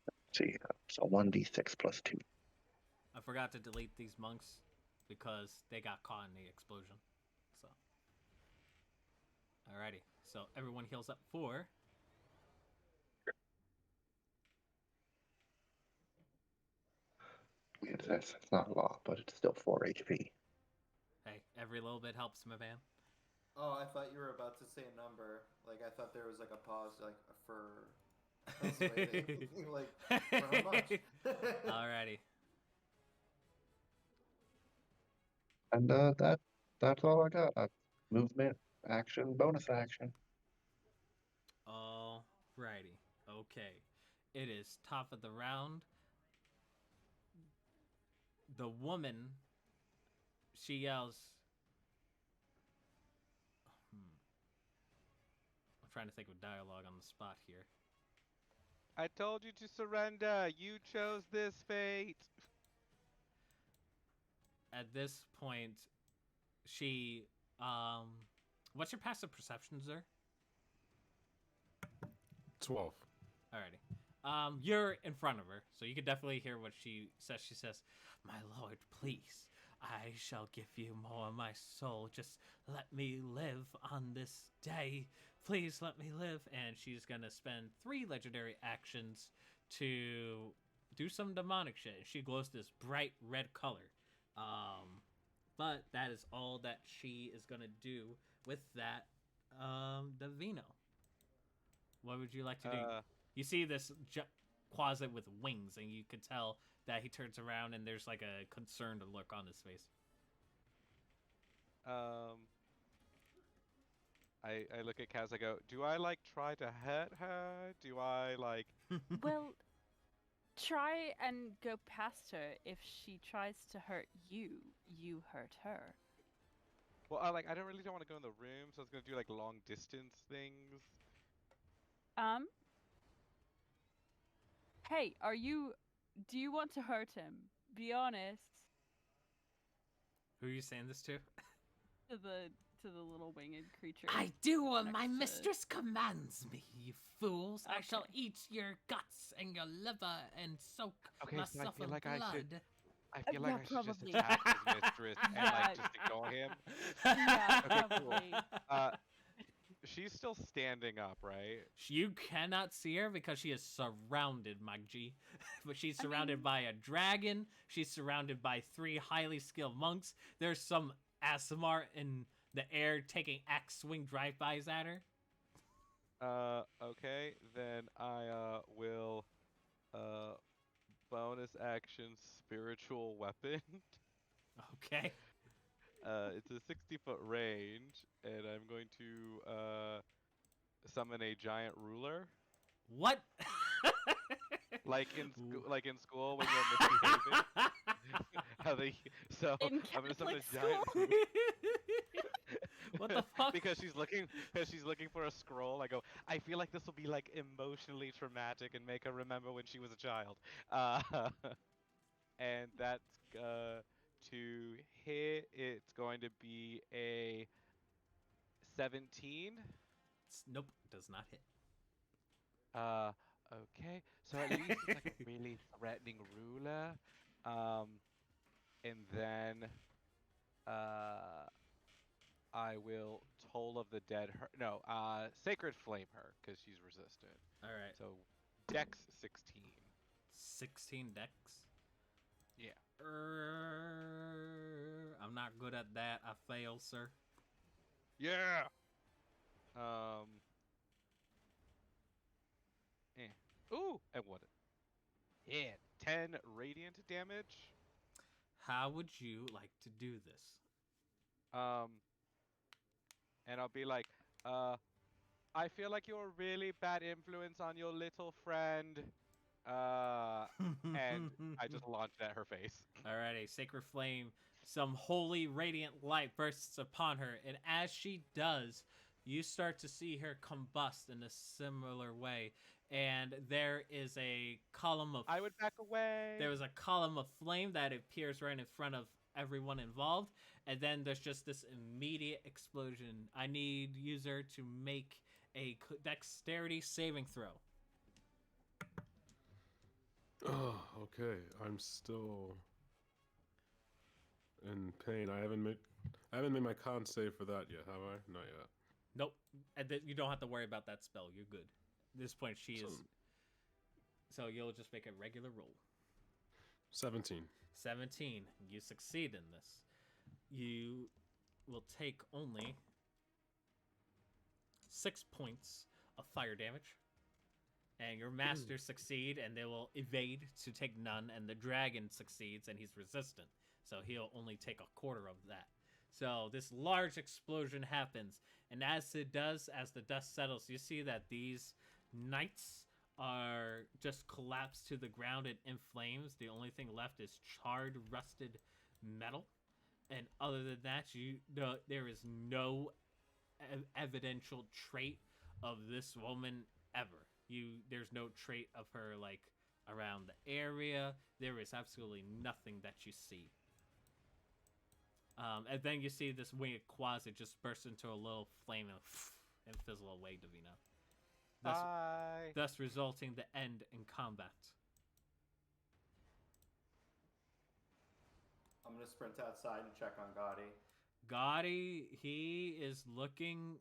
Let's see, so 1d6 plus 2. I forgot to delete these monks because they got caught in the explosion. So, alrighty. So everyone heals up 4. It's not a lot, but it's still 4 HP. Hey, every little bit helps, my man. Oh, I thought you were about to say a number. Like, I thought there was like a pause, like for. I was waiting. Like, for how much? Alrighty. And that's all I got. Movement, action, bonus action. Alrighty. Okay. It is top of the round. The woman, she yells. I'm trying to think of dialogue on the spot here. I told you to surrender. You chose this fate. At this point, she what's your passive perception, sir? 12. Alrighty. You're in front of her, so you can definitely hear what she says. She says, "My lord, please, I shall give you more of my soul. Just let me live on this day. Please let me live." And she's gonna spend 3 legendary actions to do some demonic shit. She glows this bright red color. But that is all that she is gonna do with that Divino. What would you like to do? You see this closet with wings, and you could tell that he turns around and there's like a concerned look on his face. I look at Kaz, I go, do I like try to hurt her? Do I like... Well, try and go past her. If she tries to hurt you, you hurt her. Well, I don't really don't want to go in the room, so I was gonna do like long distance things. Hey, do you want to hurt him? Be honest. Who are you saying this to? To the little winged creature. I do what next my to- mistress commands me, you fools. I shall Okay. eat your guts and your liver and soak Okay, so I myself feel in like I should- blood. I feel like Yeah, I should just probably. attack his mistress and Yeah. like just ignore him. Yeah, Okay, cool. probably. She's still standing up, right? You cannot see her because she is surrounded, my G. But she's I surrounded mean- by a dragon. She's surrounded by 3 highly skilled monks. There's some Asimar in the air taking axe swing drive-bys at her. Okay, then I will bonus action spiritual weapon. Okay. It's a 60-foot range, and I'm going to summon a giant ruler. What? Like in school when you're misbehaving. How they In I'm gonna summon Catholic a giant school? What the fuck? because she's looking for a scroll. I go, I feel like this will be like emotionally traumatic and make her remember when she was a child. And that's to hit. It's going to be a 17. Nope, does not hit. Okay. So at least it's like a really threatening ruler. And then I will Toll of the Dead her. No, Sacred Flame her because she's resistant. All right. So Dex 16. 16 dex. Yeah. I'm not good at that. I fail, sir. Yeah. Ooh, and what? Yeah, 10 radiant damage. How would you like to do this? And I'll be like, I feel like you're a really bad influence on your little friend. And I just launched at her face. Alrighty, Sacred Flame, some holy radiant light bursts upon her, and as she does, you start to see her combust in a similar way, and there is a column of... I would back away. There was a column of flame that appears right in front of everyone involved, and then there's just this immediate explosion. I need user to make a dexterity saving throw. Oh, okay. I'm still in pain. I haven't made my con save for that yet, have I? Not yet. Nope. And you don't have to worry about that spell. You're good. At this point, she is... So you'll just make a regular roll. 17. 17. You succeed in this. You will take only 6 points of fire damage. And your masters succeed, and they will evade to take none. And the dragon succeeds, and he's resistant. So he'll only take a quarter of that. So this large explosion happens. And as it does, as the dust settles, you see that these knights are just collapsed to the ground and in flames. The only thing left is charred, rusted metal. And other than that, there is no evidential trait of this woman ever. There's no trait of her like around the area. There is absolutely nothing that you see. And then you see this winged quasi just burst into a little flame and fizzle away, Davina. Thus resulting the end in combat. I'm gonna sprint outside and check on Gotti. Gotti, he is looking...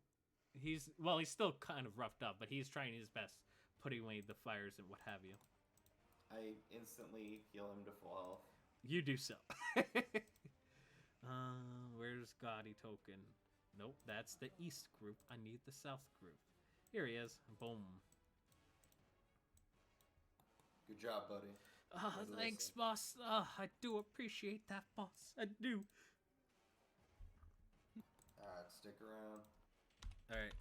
He's still kind of roughed up, but he's trying his best, putting away the fires and what have you. I instantly heal him to full health. You do so. Where's Gotti token? Nope, that's the east group. I need the south group. Here he is. Boom. Good job, buddy. Thanks, boss. I do appreciate that, boss. I do. Alright, stick around. Alright.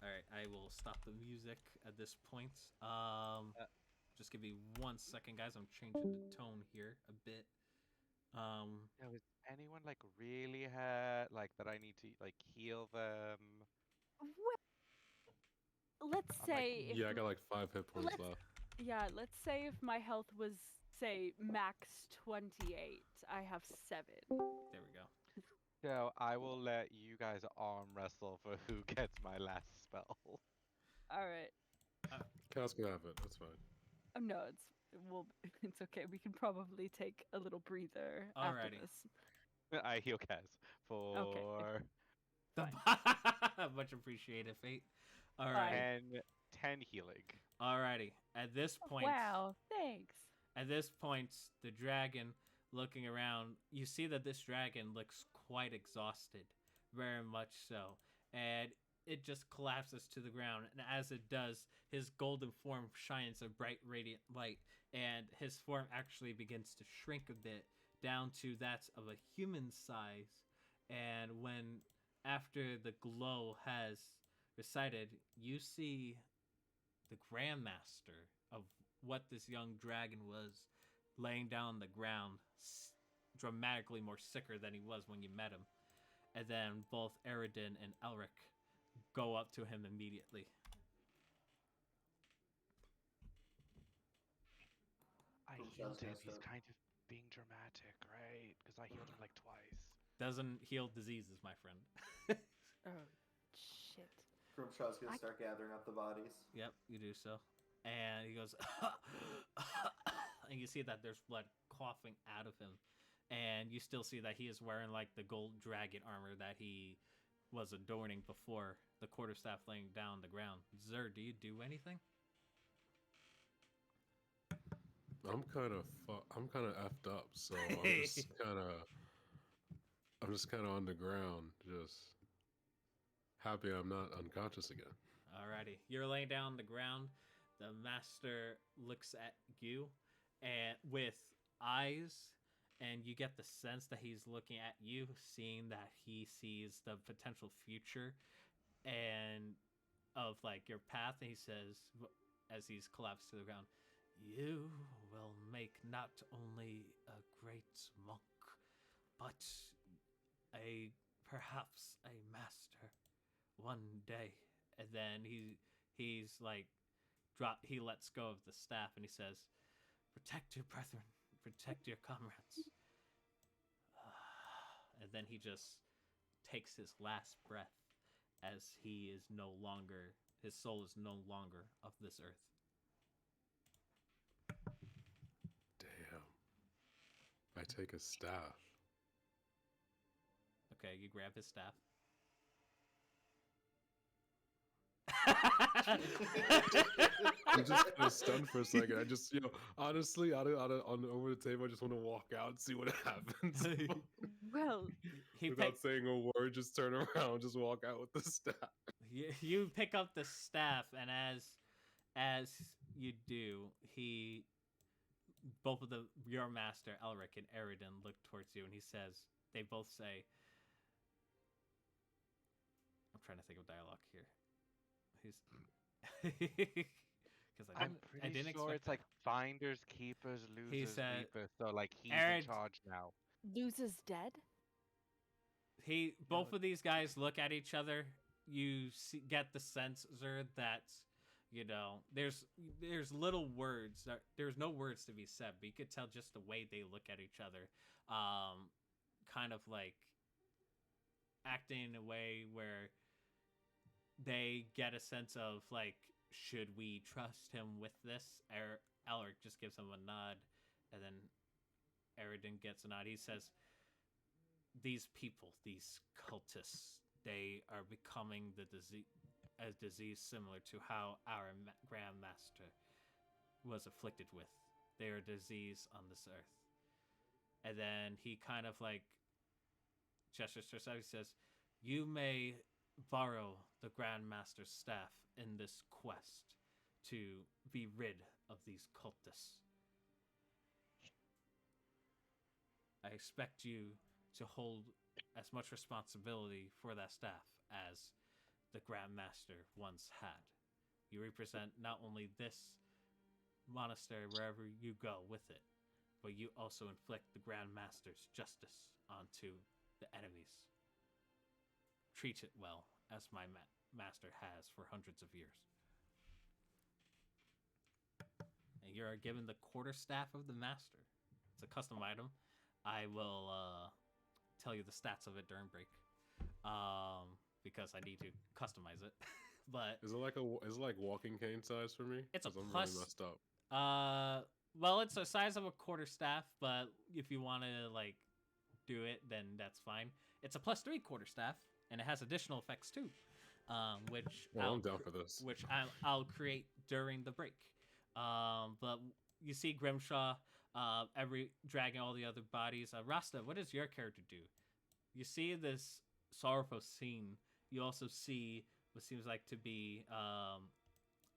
Alright, I will stop the music at this point. Just give me 1 second, guys. I'm changing the tone here a bit. Now, is anyone like really hurt, like that I need to like heal them? Let's I'm like, say if Yeah, I got like 5 hit points let's left. let's say if my health was say max 28, I have 7. There we go. so I will let you guys arm wrestle for who gets my last spell. All right. Chaos can have it. That's fine. No, it's okay. We can probably take a little breather after Alrighty. this. I heal Kaz for Much appreciated, Fate. All right. Fine. 10 healing. Alrighty. At this point, Wow, thanks. At this point, the dragon, looking around, you see that this dragon looks quite exhausted, very much so, and it just collapses to the ground. And as it does, his golden form shines a bright, radiant light, and his form actually begins to shrink a bit down to that of a human size. And when after the glow has receded, you see the Grandmaster of what this young dragon was laying down on the ground, dramatically more sicker than he was when you met him. And then both Eridan and Elric go up to him immediately. I healed him. He's kind of being dramatic, right? Because I healed him like twice. Doesn't heal diseases, my friend. Oh, shit. Grimshaw's gonna start gathering up the bodies. Yep, you do so. And he goes, and you see that there's blood coughing out of him. And you still see that he is wearing like the gold dragon armor that he was adorning before the quarterstaff laying down on the ground. Zer, do you do anything? I'm kind of effed up, so I'm just kind of on the ground, just happy I'm not unconscious again. Alrighty, you're laying down on the ground. The master looks at you, and with eyes, and you get the sense that he's looking at you, seeing that he sees the potential future, and of like your path. And he says, as he's collapsed to the ground, "You will make not only a great monk, but perhaps a master one day." And then he's like he lets go of the staff and he says, "Protect your brethren, protect your comrades." And then he just takes his last breath as his soul is no longer of this earth. Damn. I take a staff. Okay, you grab his staff. I'm just kind of stunned for a second. I just, honestly, out over the table, I just want to walk out and see what happens. Well, Without saying a word, just turn around, just walk out with the staff. You pick up the staff, and as you do, both of your master Elric and Eridan look towards you, and they both say, I'm trying to think of dialogue here. Because I'm pretty sure it's like finders, keepers, losers, reapers. So like he's in charge now. Loses dead? Both of these guys look at each other. You get the sense, Zer, that there's little words. There's no words to be said, but you could tell just the way they look at each other, kind of like acting in a way where they get a sense of like, should we trust him with this? Elric just gives him a nod, and then Eridan gets a nod. He says, "These people, these cultists, they are becoming a disease similar to how our Grand Master was afflicted with. They are a disease on this earth." And then he kind of like gestures to himself. He says, "You may borrow the Grand Master's staff in this quest to be rid of these cultists. I expect you to hold as much responsibility for that staff as the Grand Master once had. You represent not only this monastery wherever you go with it, but you also inflict the Grand Master's justice onto the enemies. Treat it well, as my master has for hundreds of years. And you are given the quarterstaff of the master. It's a custom item. I will tell you the stats of it during break, because I need to customize it. But is it like walking cane size for me? It's a 'Cause I'm plus. really messed up. Well, it's the size of a quarterstaff, but if you want to like do it, then that's fine. It's a +3 quarterstaff, and it has additional effects too, which I'm down for this. Which I'll create during the break. But you see Grimshaw, dragging all the other bodies. Rasta, what does your character do? You see this sorrowful scene. You also see what seems like to be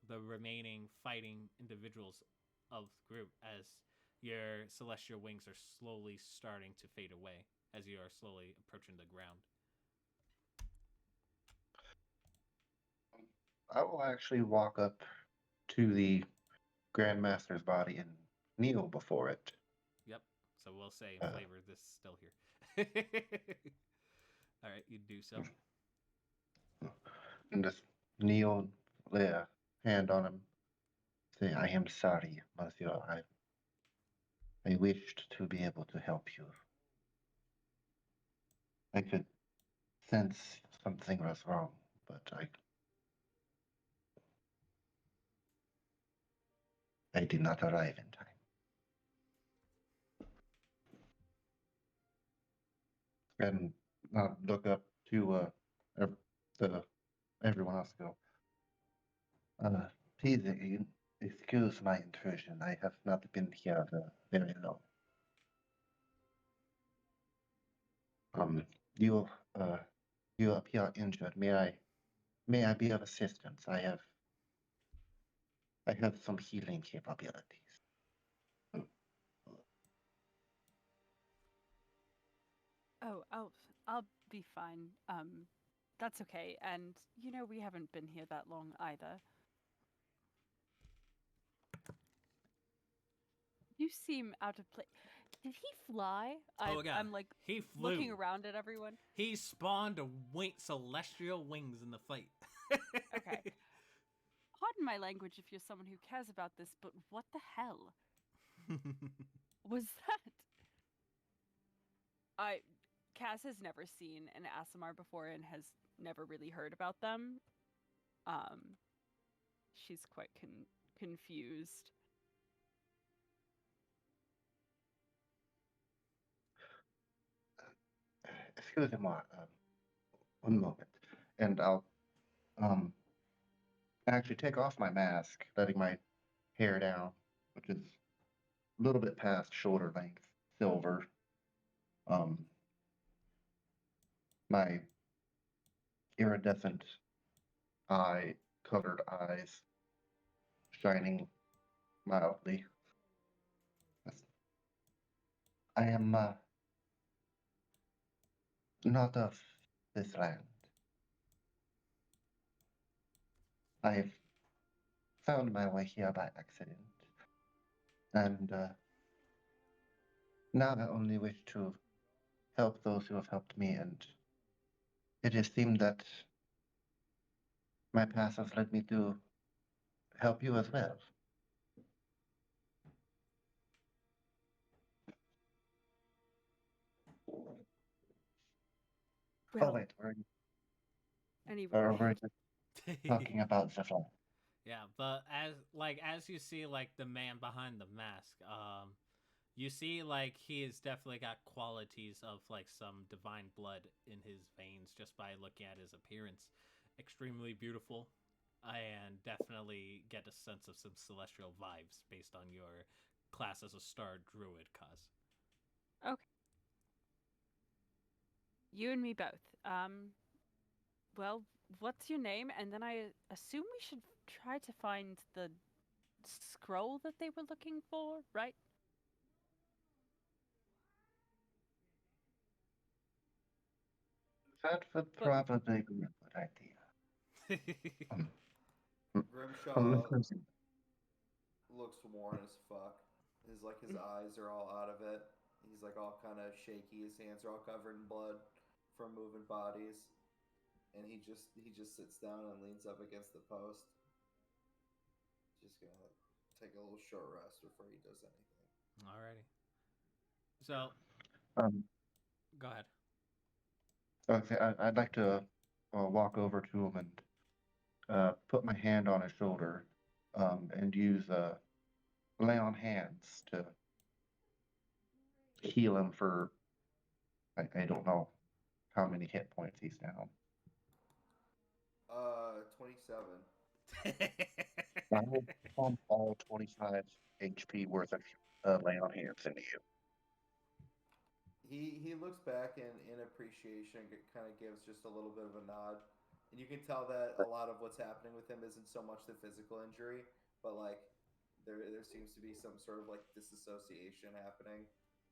the remaining fighting individuals of the group as your celestial wings are slowly starting to fade away as you are slowly approaching the ground. I will actually walk up to the Grandmaster's body and kneel before it. Yep. So we'll say flavor this still here. All right, you do so. And just kneel, lay a hand on him, say, "I am sorry, Monsieur. I wished to be able to help you. I could sense something was wrong, but I did not arrive in time." And look up to everyone else. Go. Please excuse my intrusion. I have not been here very long. You appear injured. May I be of assistance? I have some healing capabilities. Oh, I'll be fine. That's okay. And we haven't been here that long either. You seem out of place. Did he fly? Yeah. I'm like he flew. Looking around at everyone. He spawned celestial wings in the fight. Okay. Pardon my language if you're someone who cares about this, but what the hell was that? Cass has never seen an Aasimar before and has never really heard about them. She's quite confused. Excuse me, one moment, and I'll actually take off my mask, letting my hair down, which is a little bit past shoulder length, silver. My iridescent colored eyes shining mildly. I am not of this land. I've found my way here by accident, and now I only wish to help those who have helped me, and it has seemed that my path has led me to help you as well. Well, oh wait, anyway. we're just talking about the flag. Yeah, but as you see the man behind the mask, you see he has definitely got qualities of some divine blood in his veins just by looking at his appearance. Extremely beautiful, and definitely get a sense of some celestial vibes based on your class as a star druid, Kaz. Okay. You and me both. Well, what's your name? And then I assume we should try to find the scroll that they were looking for, right? That would probably be a good idea. Grimshaw looks worn as fuck. His eyes are all out of it. He's like all kind of shaky. His hands are all covered in blood from moving bodies, and he just sits down and leans up against the post. Just gonna take a little short rest before he does anything. Alrighty. So, go ahead. Okay, I'd like to walk over to him and put my hand on his shoulder and use lay on hands to heal him for, I don't know how many hit points he's down. 27. I will pump all 25 HP worth of lay on hands into you. He looks back and in appreciation kind of gives just a little bit of a nod, and you can tell that a lot of what's happening with him isn't so much the physical injury, but like there seems to be some sort of like disassociation happening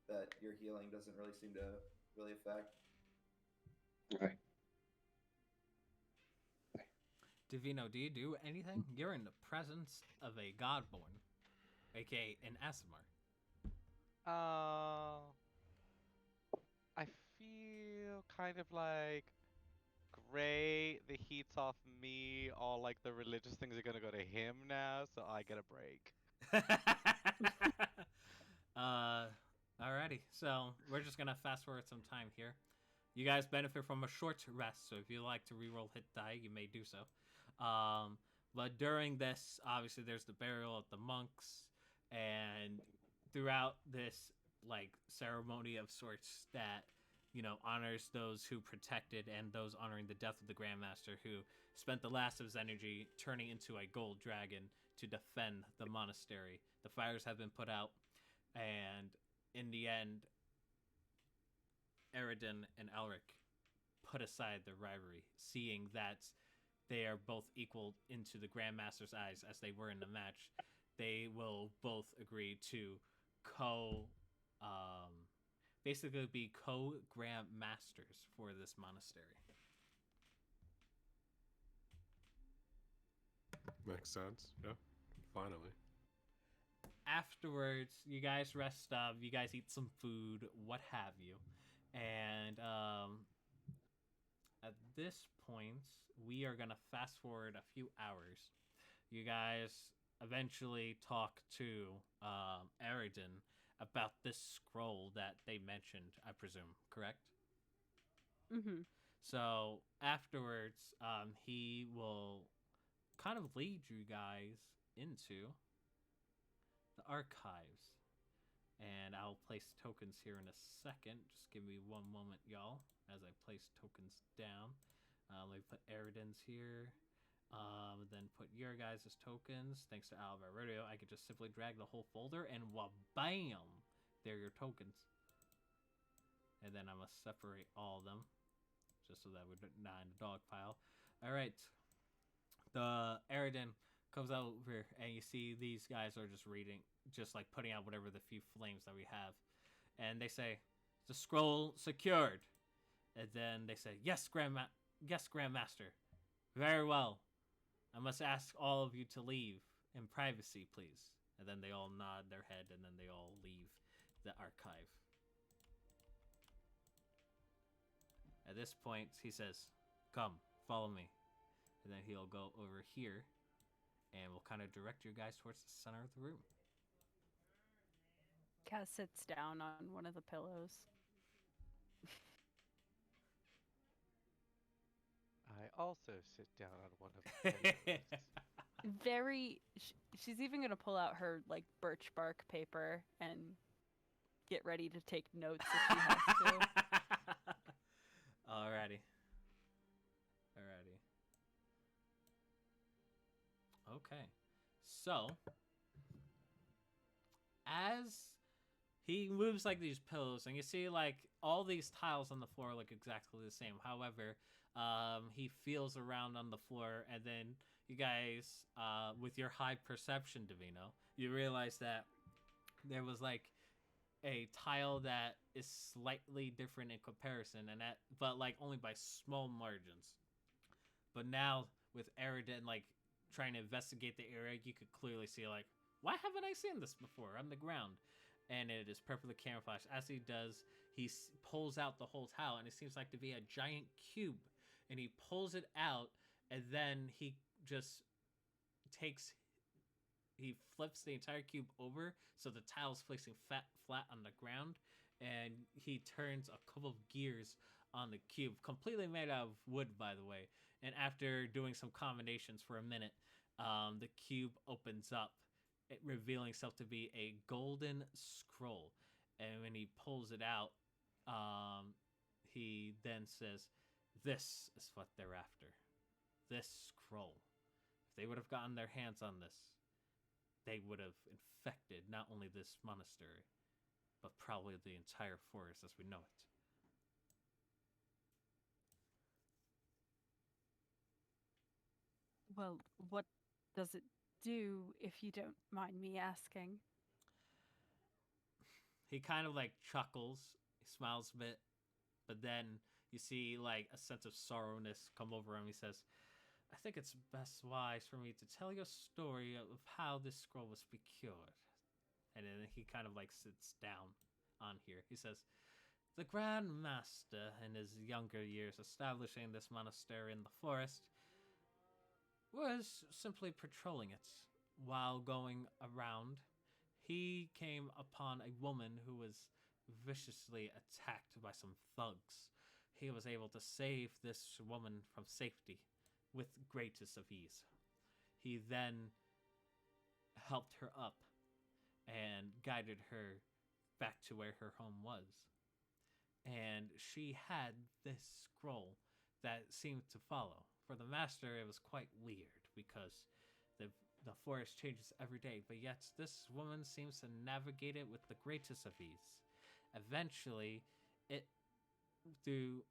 that your healing doesn't really seem to really affect. Okay. Divino, do you do anything? You're in the presence of a Godborn, aka an Asimar. I feel kind of like, great, the heat's off me, all like the religious things are gonna go to him now, so I get a break. Alrighty. So we're just gonna fast forward some time here. You guys benefit from a short rest, so if you like to reroll hit die, you may do so. But during this, obviously, there's the burial of the monks, and throughout this like ceremony of sorts that honors those who protected and those honoring the death of the Grandmaster, who spent the last of his energy turning into a gold dragon to defend the monastery. The fires have been put out, and in the end, Eridan and Elric put aside their rivalry, seeing that they are both equal into the Grandmaster's eyes as they were in the match. They will both agree to basically be co-Grand Masters for this monastery. Makes sense. Yeah. Finally. Afterwards, you guys rest up, you guys eat some food, what have you. And at this point, we are going to fast forward a few hours. You guys eventually talk to Eridan about this scroll that they mentioned, I presume, correct? Mm-hmm. So afterwards, he will kind of lead you guys into the archives. And I'll place tokens here in a second. Just give me one moment, y'all, as I place tokens down. Let me put Eridan's here. Then put your guys' tokens. Thanks to Alvar Radio, I could just simply drag the whole folder and wha-bam! They're your tokens. And then I'm going to separate all of them, just so that we're not in the dog pile. Alright. The Eridan comes over, and you see these guys are just reading, just like putting out whatever the few flames that we have. And they say, the scroll secured. And then they say, yes, Grandmaster. Very well. I must ask all of you to leave in privacy, please. And then they all nod their head, and then they all leave the archive. At this point, he says, come, follow me. And then he'll go over here, and we'll kind of direct you guys towards the center of the room. Cass sits down on one of the pillows. I also sit down on one of the pillows. She's even gonna pull out her like birch bark paper and get ready to take notes if she has to. Alrighty. Okay. So, as he moves like these pillows, and you see like all these tiles on the floor look exactly the same. However, he feels around on the floor, and then you guys, with your high perception, Divino, you realize that there was like a tile that is slightly different in comparison, but like only by small margins. But now with Eridan like trying to investigate the area, you could clearly see like, why haven't I seen this before on the ground? And it is perfectly camouflaged. As he does, he pulls out the whole towel, and it seems like to be a giant cube. And he pulls it out, and then he just he flips the entire cube over so the tile's placing flat on the ground, and he turns a couple of gears on the cube, completely made out of wood, by the way. And after doing some combinations for a minute, the cube opens up, revealing itself to be a golden scroll. And when he pulls it out, he then says, "This is what they're after. This scroll. If they would have gotten their hands on this, they would have infected not only this monastery, but probably the entire forest as we know it." Well, what does it do, if you don't mind me asking? He kind of like chuckles, he smiles a bit, but then you see like a sense of sorrowness come over him. He says, "I think it's best wise for me to tell you a story of how this scroll was procured." And then he kind of like sits down on here. He says, "The Grand Master, in his younger years establishing this monastery in the forest, was simply patrolling it. While going around, he came upon a woman who was viciously attacked by some thugs. He was able to save this woman from safety with greatest of ease. He then helped her up and guided her back to where her home was. And she had this scroll that seemed to follow. For the master, it was quite weird because the forest changes every day, but yet this woman seems to navigate it with the greatest of ease. Eventually,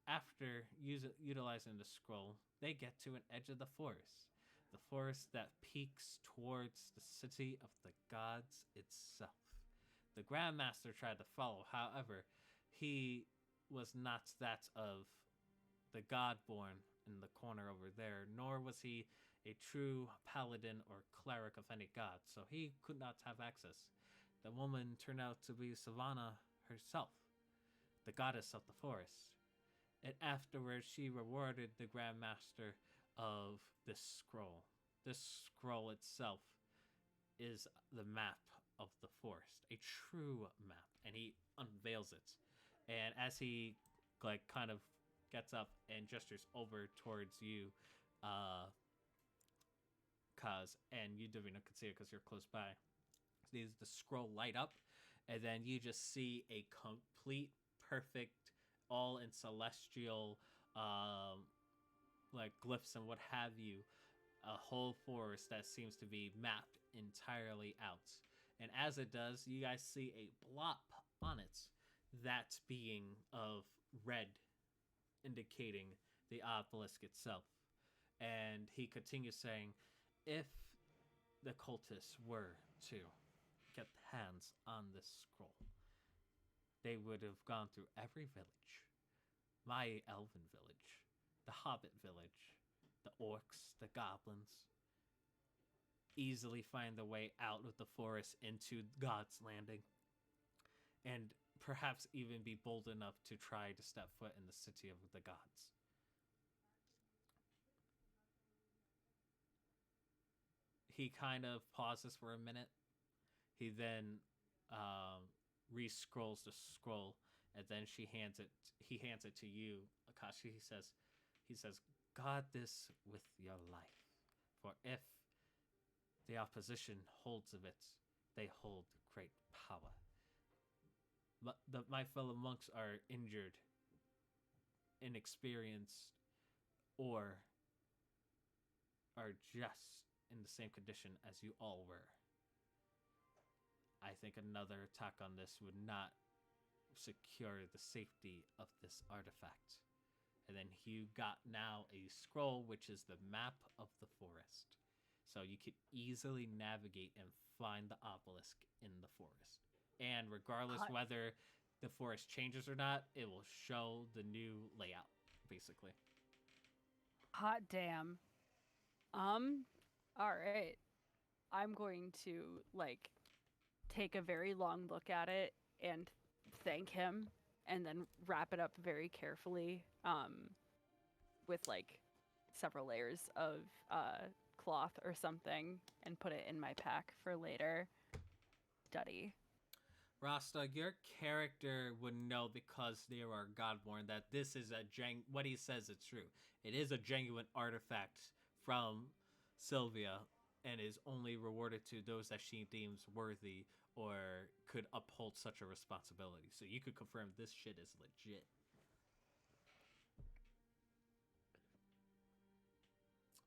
after utilizing the scroll, they get to an edge of the forest that peaks towards the city of the gods itself. The Grand Master tried to follow, however, he was not that of the Godborn in the corner over there, nor was he a true paladin or cleric of any god, so he could not have access. The woman turned out to be Savannah herself, the goddess of the forest. And afterwards, she rewarded the Grand Master of this scroll. This scroll itself is the map of the forest, a true map, and he unveils it. And as he kind of gets up and gestures over towards you, Kaz, and you, Davina, can see it because you're close by. The scroll light up, and then you just see a complete, perfect, all in celestial, like glyphs and what have you, a whole forest that seems to be mapped entirely out. And as it does, you guys see a blop on it, that being of red, indicating the obelisk itself. And he continues saying, if the cultists were to get hands on this scroll, they would have gone through every village. My elven village, the hobbit village, the orcs, the goblins, easily find their way out of the forest into God's Landing, and perhaps even be bold enough to try to step foot in the city of the gods. He kind of pauses for a minute. He then re-scrolls the scroll, and then he hands it to you, Akashi. He says, "Guard this with your life, for if the opposition holds of it, they hold great power. But my fellow monks are injured, inexperienced, or are just in the same condition as you all were. I think another attack on this would not secure the safety of this artifact." And then you got now a scroll, which is the map of the forest. So you could easily navigate and find the obelisk in the forest. And regardless whether the forest changes or not, it will show the new layout, basically. Hot damn. All right. I'm going to like take a very long look at it and thank him, and then wrap it up very carefully, with like several layers of cloth or something, and put it in my pack for later study. Rasta, your character would know because they are Godborn that this is what he says is true. It is a genuine artifact from Sylvia and is only rewarded to those that she deems worthy or could uphold such a responsibility. So you could confirm this shit is legit.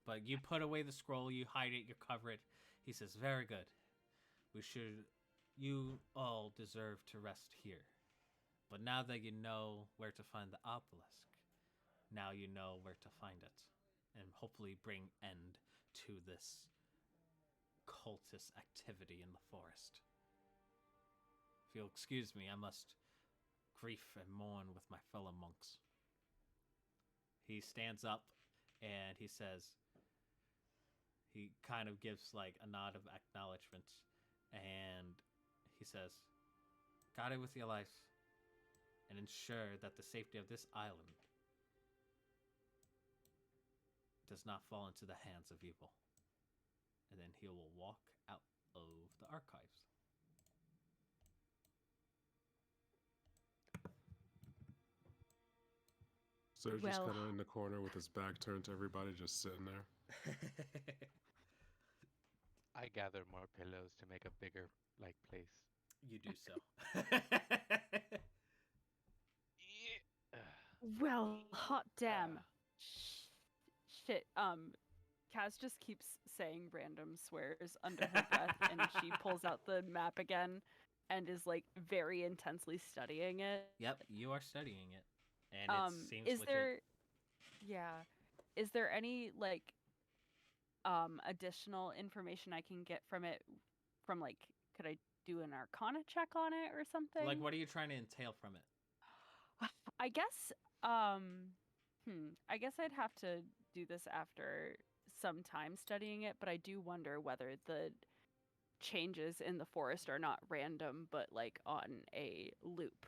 But you put away the scroll, you hide it, you cover it. He says, very good. You all deserve to rest here. But now that you know where to find the obelisk, now you know where to find it. And hopefully bring end to this cultist activity in the forest. If you'll excuse me, I must grief and mourn with my fellow monks. He stands up and he says, he kind of gives like a nod of acknowledgement, and he says, guide it with your life and ensure that the safety of this island does not fall into the hands of evil. And then he will walk out of the archives. Serge just Well- kind of in the corner with his back turned to everybody, just sitting there. I gather more pillows to make a bigger like place. You do so. Well, hot damn. Shit. Kaz just keeps saying random swears under her breath, and she pulls out the map again and is like very intensely studying it. Yep, you are studying it. And it seems is legit. there is there any like additional information I can get from it, from like, could I do an arcana check on it or something? Like, what are you trying to entail from it? I guess I guess I'd have to do this after some time studying it, but I do wonder whether the changes in the forest are not random but like on a loop.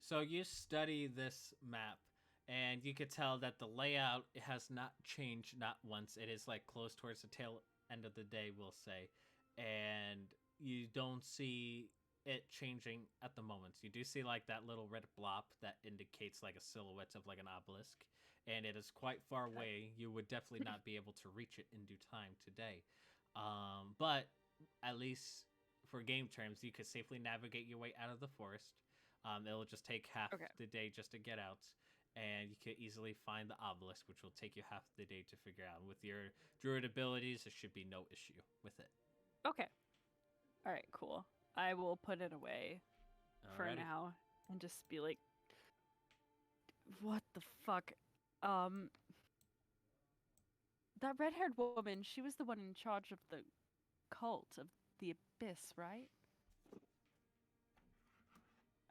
So you study this map, and you could tell that the layout has not changed not once. It is like close towards the tail end of the day, we'll say, and you don't see it changing at the moment. You do see like that little red blob that indicates like a silhouette of like an obelisk, and it is quite far away. You would definitely not be able to reach it in due time today, but at least for game terms, you could safely navigate your way out of the forest. It'll just take half the day just to get out, and you could easily find the obelisk, which will take you half the day to figure out. With your druid abilities, there should be no issue with it. Okay. All right, cool. I will put it away for Alrighty. now and just be like, what the fuck? That red-haired woman, she was the one in charge of the cult of the Abyss, right?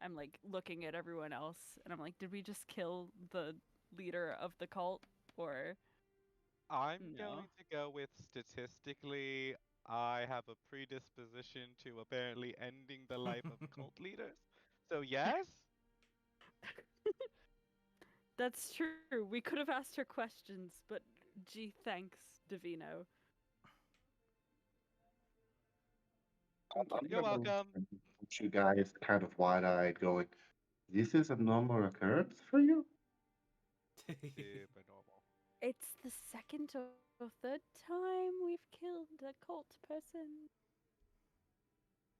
I'm like looking at everyone else, and I'm like, did we just kill the leader of the cult, or? I'm No. going to go with statistically, I have a predisposition to apparently ending the life of cult leaders. So yes? That's true. We could have asked her questions, but gee, thanks, Divino. You're welcome. You guys kind of wide-eyed going, this is a normal occurrence for you? Super normal. It's the second or third time we've killed a cult person.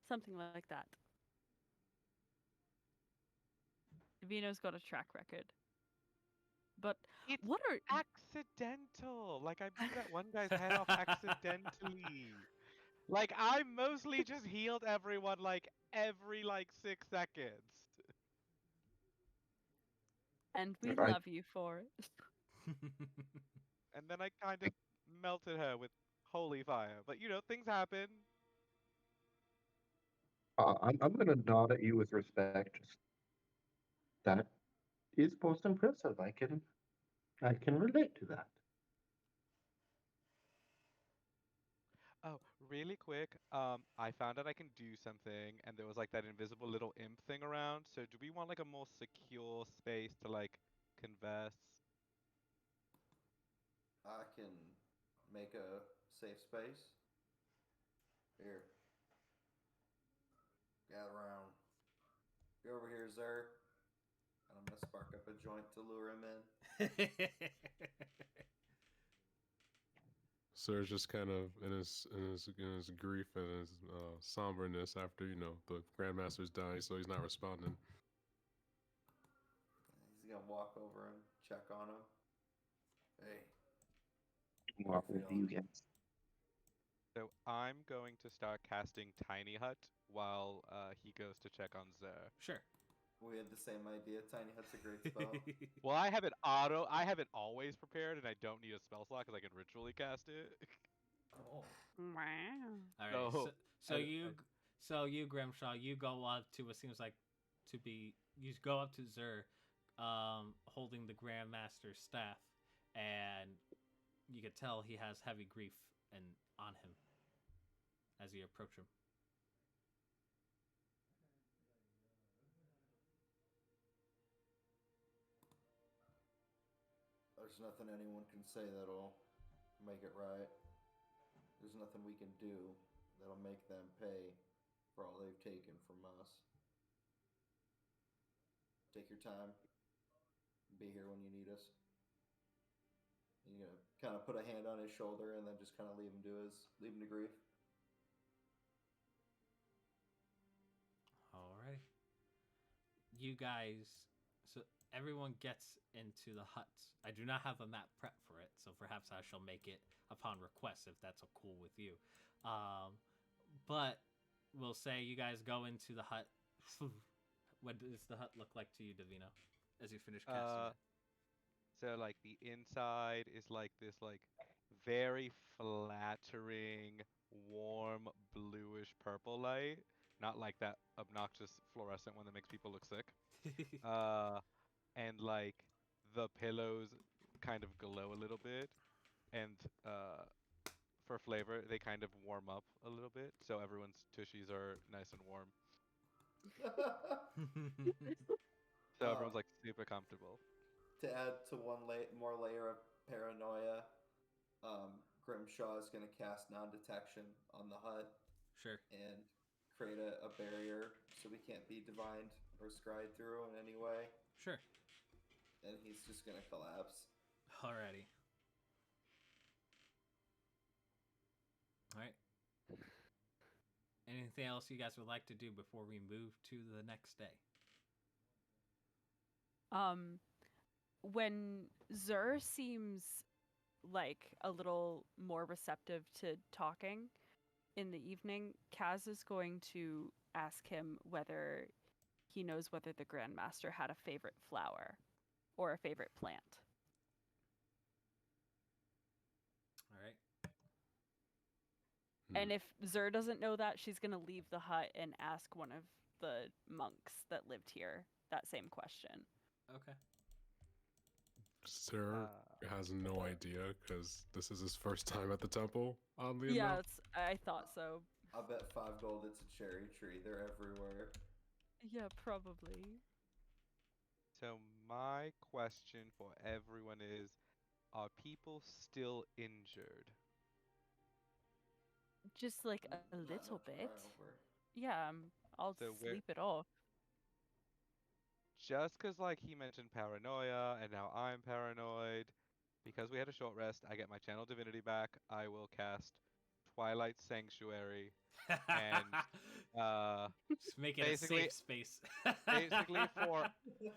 Something like that. Divino's got a track record. But It's what are accidental. Like I blew that one guy's head off accidentally. Like I mostly just healed everyone like every like 6 seconds. and we Right. love you for it. And then I kind of melted her with holy fire. But you know, things happen. I'm going to nod at you with respect. That is most impressive. I can relate to that. Oh, Really quick, I found out I can do something, and there was like that invisible little imp thing around. So do we want like a more secure space to like converse? I can make a safe space. Here. Gather around. Get over here, Zer. And I'm gonna spark up a joint to lure him in. Sir's just kind of in his grief and his somberness after the Grandmaster's dying, so he's not responding. He's gonna walk over and check on him. Hey. What with you guys? So I'm going to start casting Tiny Hut while he goes to check on Zer. Sure. We had the same idea. Tiny Hut's a great spell. Well, I have it always prepared, and I don't need a spell slot because I can ritually cast it. Oh. Wow. All right. So, So you, Grimshaw, you go up to what seems like to be. You go up to Zer, holding the Grandmaster's staff, and you can tell he has heavy grief and on him as you approach him. There's nothing anyone can say that'll make it right. There's nothing we can do that'll make them pay for all they've taken from us. Take your time. Be here when you need us. You're gonna kind of put a hand on his shoulder and then just kind of leave him to grief. Alright. You guys, so everyone gets into the huts. I do not have a map prep for it, so perhaps I shall make it upon request if that's cool with you. But we'll say you guys go into the hut. What does the hut look like to you, Davino, as you finish casting it? So like the inside is like this like very flattering, warm bluish purple light, not like that obnoxious fluorescent one that makes people look sick. And like the pillows kind of glow a little bit, and for flavor they kind of warm up a little bit, so everyone's tushies are nice and warm. So everyone's like super comfortable. To add to one more layer of paranoia, Grimshaw is going to cast non-detection on the hut. Sure. And create a barrier so we can't be divined or scried through in any way. Sure. And he's just going to collapse. Alrighty. Alright. Anything else you guys would like to do before we move to the next day? When Zer seems like a little more receptive to talking in the evening, Kaz is going to ask him whether he knows whether the Grandmaster had a favorite flower or a favorite plant. Alright. And if Zer doesn't know that, she's going to leave the hut and ask one of the monks that lived here that same question. Okay. Sir has no idea because this is his first time at the temple, oddly Yeah, enough. I thought so. I'll bet 5 gold it's a cherry tree. They're everywhere. Yeah, probably. So my question for everyone is, are people still injured? Just like a Not little enough to bit. cry over. Yeah, I'll So where- sleep it off. Just because like he mentioned paranoia and now I'm paranoid, because we had a short rest, I get my channel divinity back. I will cast Twilight Sanctuary and just make it a safe space. basically for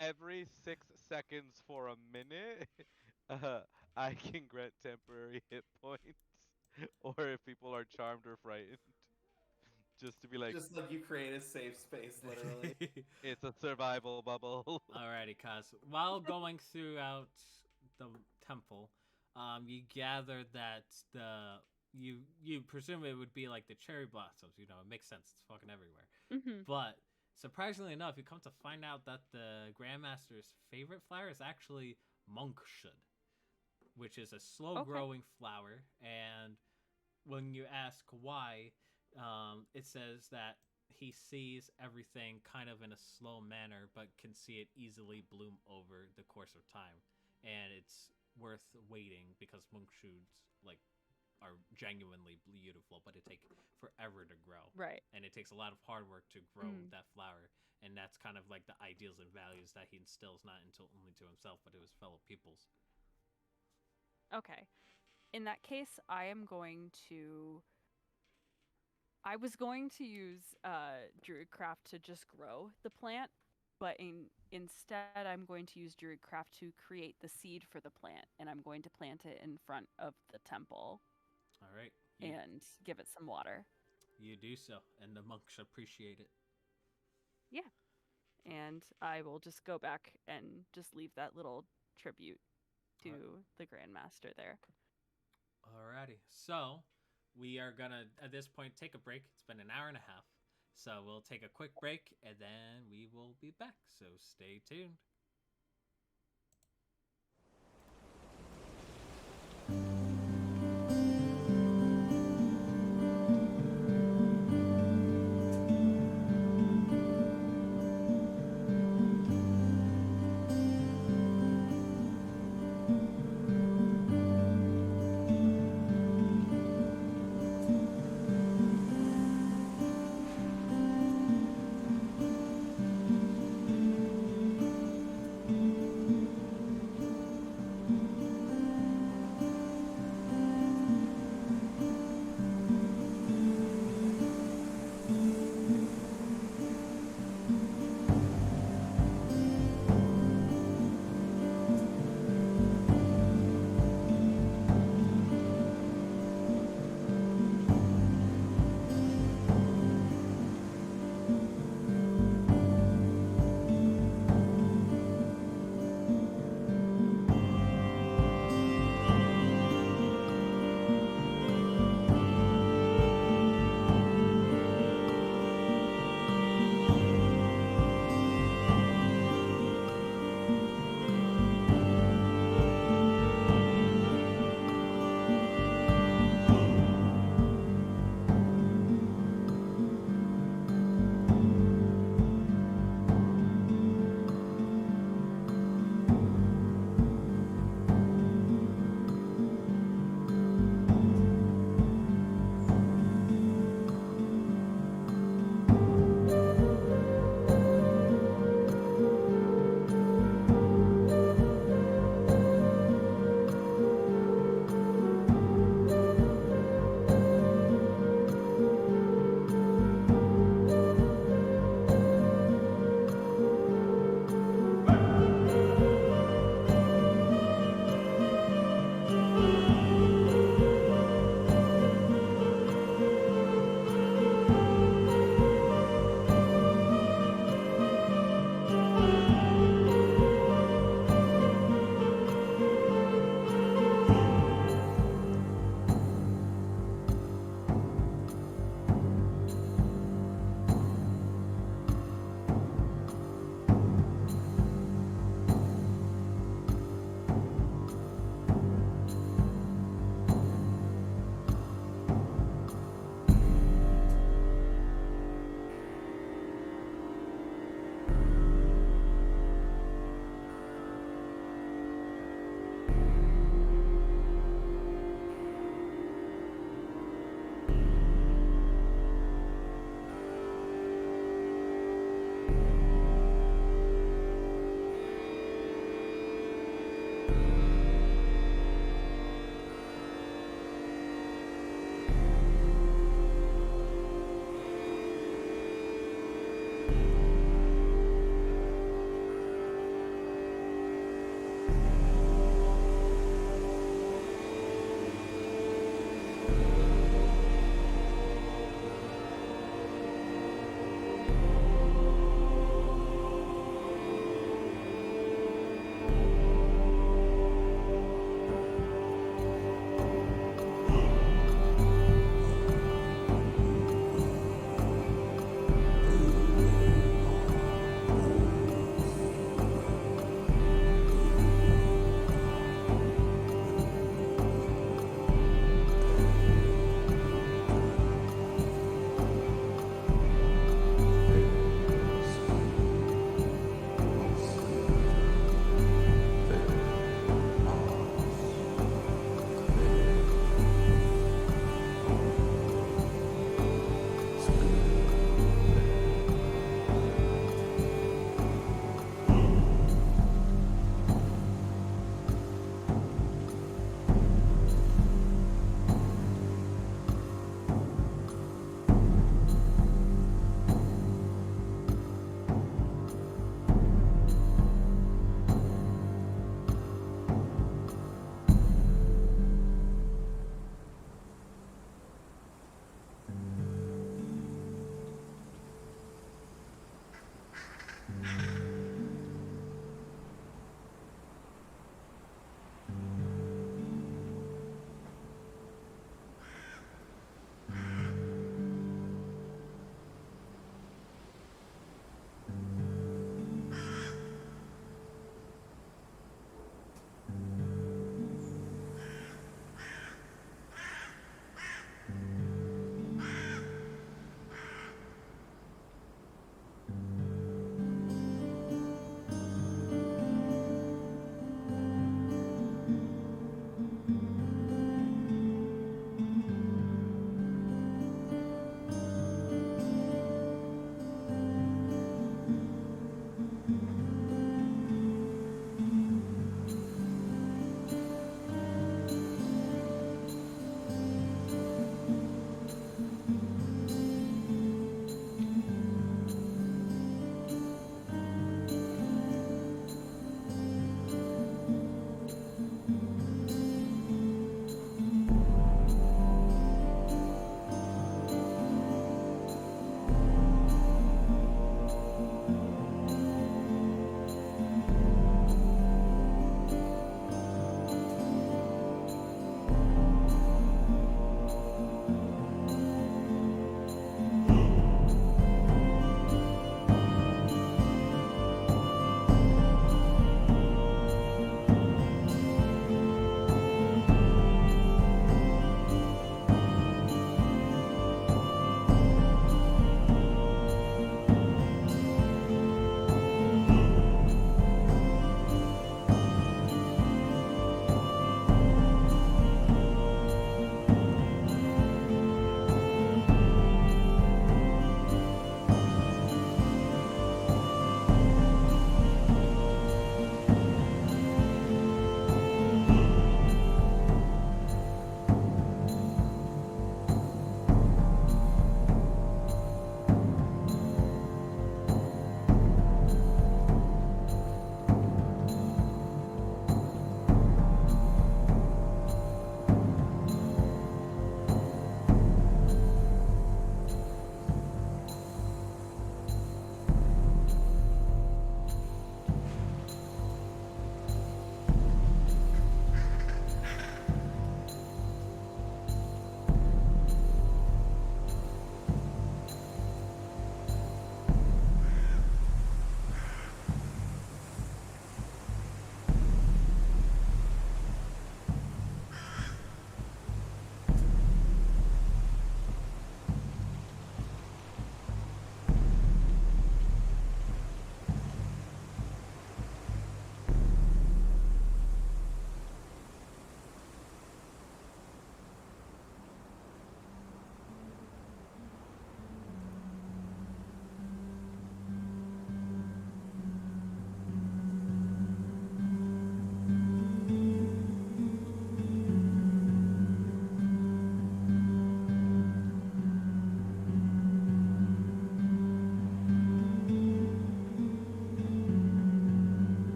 every 6 seconds for a minute, I can grant temporary hit points, or if people are charmed or frightened, just to be like, Just like you create a safe space, literally. it's a survival bubble. Alrighty, Kaz. While going throughout the temple, you gather that you presume it would be like the cherry blossoms. You know, it makes sense. It's fucking everywhere. Mm-hmm. But surprisingly enough, you come to find out that the Grandmaster's favorite flower is actually monkshud, which is a slow-growing flower, and when you ask why, it says that he sees everything kind of in a slow manner, but can see it easily bloom over the course of time, and it's worth waiting because monkshoons like are genuinely beautiful, but it takes forever to grow. Right. And it takes a lot of hard work to grow Mm. that flower. And that's kind of like the ideals and values that he instills not only to himself, but to his fellow peoples. Okay. In that case, I was going to use Druidcraft to just grow the plant, but instead I'm going to use Druidcraft to create the seed for the plant, and I'm going to plant it in front of the temple. All right. And give it some water. You do so, and the monks appreciate it. Yeah. And I will just go back and just leave that little tribute to the Grandmaster there. Alrighty. So, we are going to, at this point, take a break. It's been an hour and a half. So, we'll take a quick break, and then we will be back. So, stay tuned.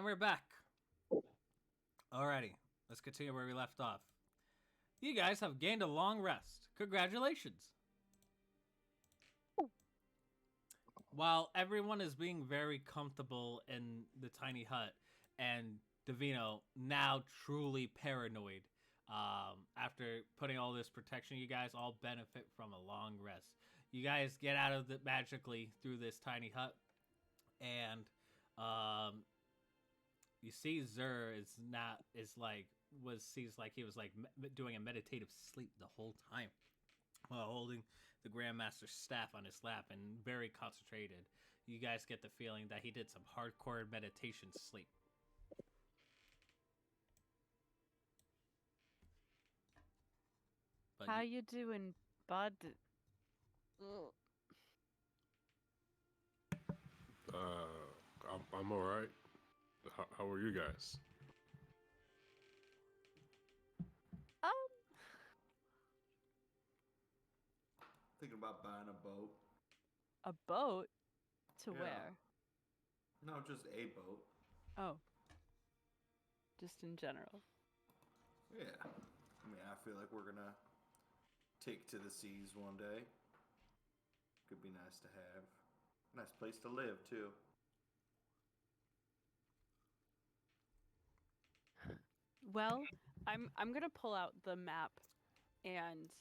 we're back. Alrighty, let's continue where we left off. You guys have gained a long rest. Congratulations. While everyone is being very comfortable in the tiny hut, and Davino now truly paranoid, after putting all this protection, you guys all benefit from a long rest. You guys get out of it magically through this tiny hut, and you see Zur seems like he was like doing a meditative sleep the whole time while holding the Grandmaster's staff on his lap and very concentrated. You guys get the feeling that he did some hardcore meditation sleep. But How you doing, bud? Ugh. I'm all right. How are you guys? Thinking about buying a boat. A boat? To Yeah. where? No, just a boat. Oh. Just in general. Yeah. I mean, I feel like we're gonna take to the seas one day. Could be nice to have. Nice place to live too. Well, I'm gonna pull out the map and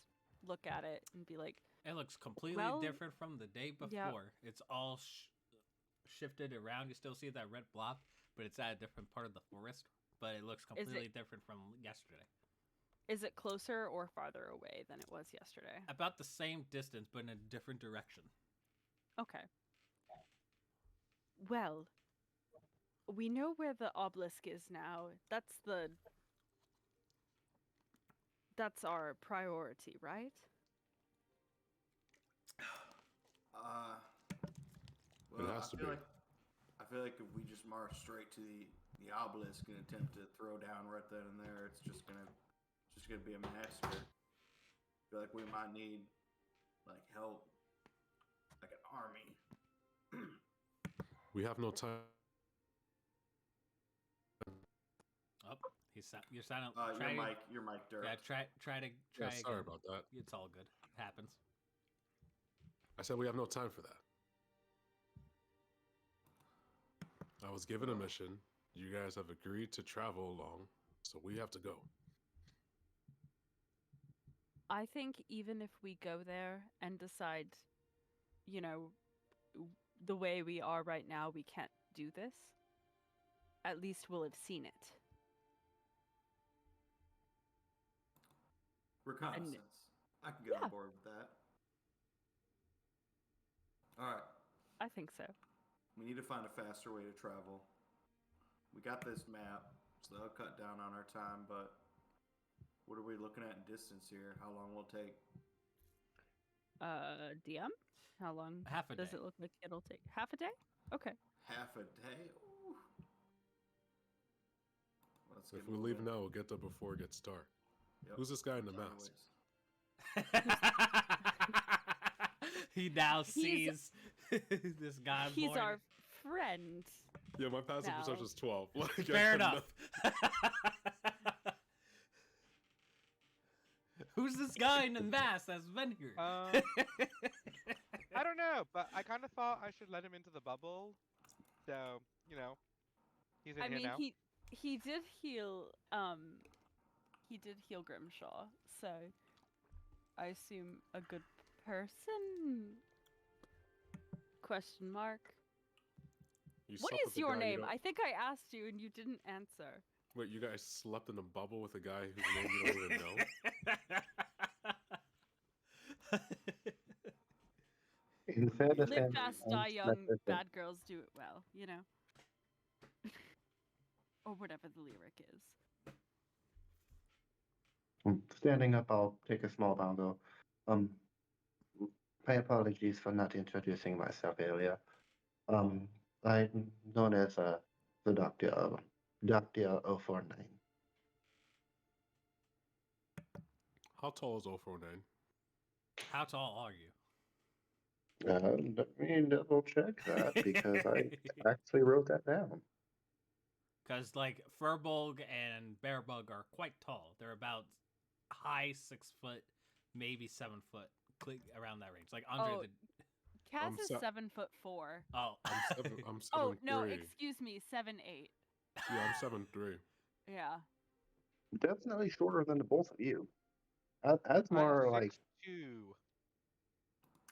look at it and be like, it looks completely well, different from the day before. yeah. It's all shifted around. You still see that red blob, but it's at a different part of the forest. But it looks completely different from yesterday. Is it closer or farther away than it was yesterday? About the same distance, but in a different direction. Okay. Well, we know where the obelisk is now. That's our priority, right? Well, It has to be. I feel like if we just march straight to the obelisk and attempt to throw down right then and there, it's just gonna be a massacre. I feel like we might need like help, like an army. We have no time. Oh, you're sounding. Your mic, Dirk. Yeah, try to Yeah, again. sorry about that. It's all good. It happens. I said we have no time for that. I was given a mission. You guys have agreed to travel along, so we have to go. I think even if we go there and decide, the way we are right now, we can't do this, at least we'll have seen it. Reconnaissance. I can get on board with that. All right. I think so. We need to find a faster way to travel. We got this map, so that'll cut down on our time, but what are we looking at in distance here? How long will it take? DM? How long Half a does day. it look like it'll take? Half a day? Okay. Half a day? Ooh. Let's If get we leave moving. now, we'll get there before it gets dark. Yep. Who's this guy in the Anyways. mask? He now sees this guy. He's our friend. Yeah, my passive No. perception is 12. Like, I Fair have enough. Who's this guy in the mask that's been here? I don't know, but I kind of thought I should let him into the bubble. So, he's in I here mean, now. he did heal Grimshaw, so I assume a good person? Question mark. You What slept is with a your guy you name? don't- I think I asked you and you didn't answer. Wait, you guys slept in a bubble with a guy whose name you don't even know? In fair Live defense, fast, I'm die young, slept with him. bad girls do it well, or whatever the lyric is. Standing up, I'll take a small bow and go, my apologies for not introducing myself earlier. I'm known as the Doctor 049. How tall is 049? How tall are you? Let me double check that because I actually wrote that down. Because, like, Furbolg and Bearbug are quite tall. They're about high 6 foot, maybe 7 foot, around that range. Like, under Oh, the... Kaz I'm is so- 7'4". Oh. I'm 7'3". Oh no, excuse me, 7'8". Yeah, I'm 7'3". Yeah. Definitely shorter than the both of you. That's I'm more like 6'2".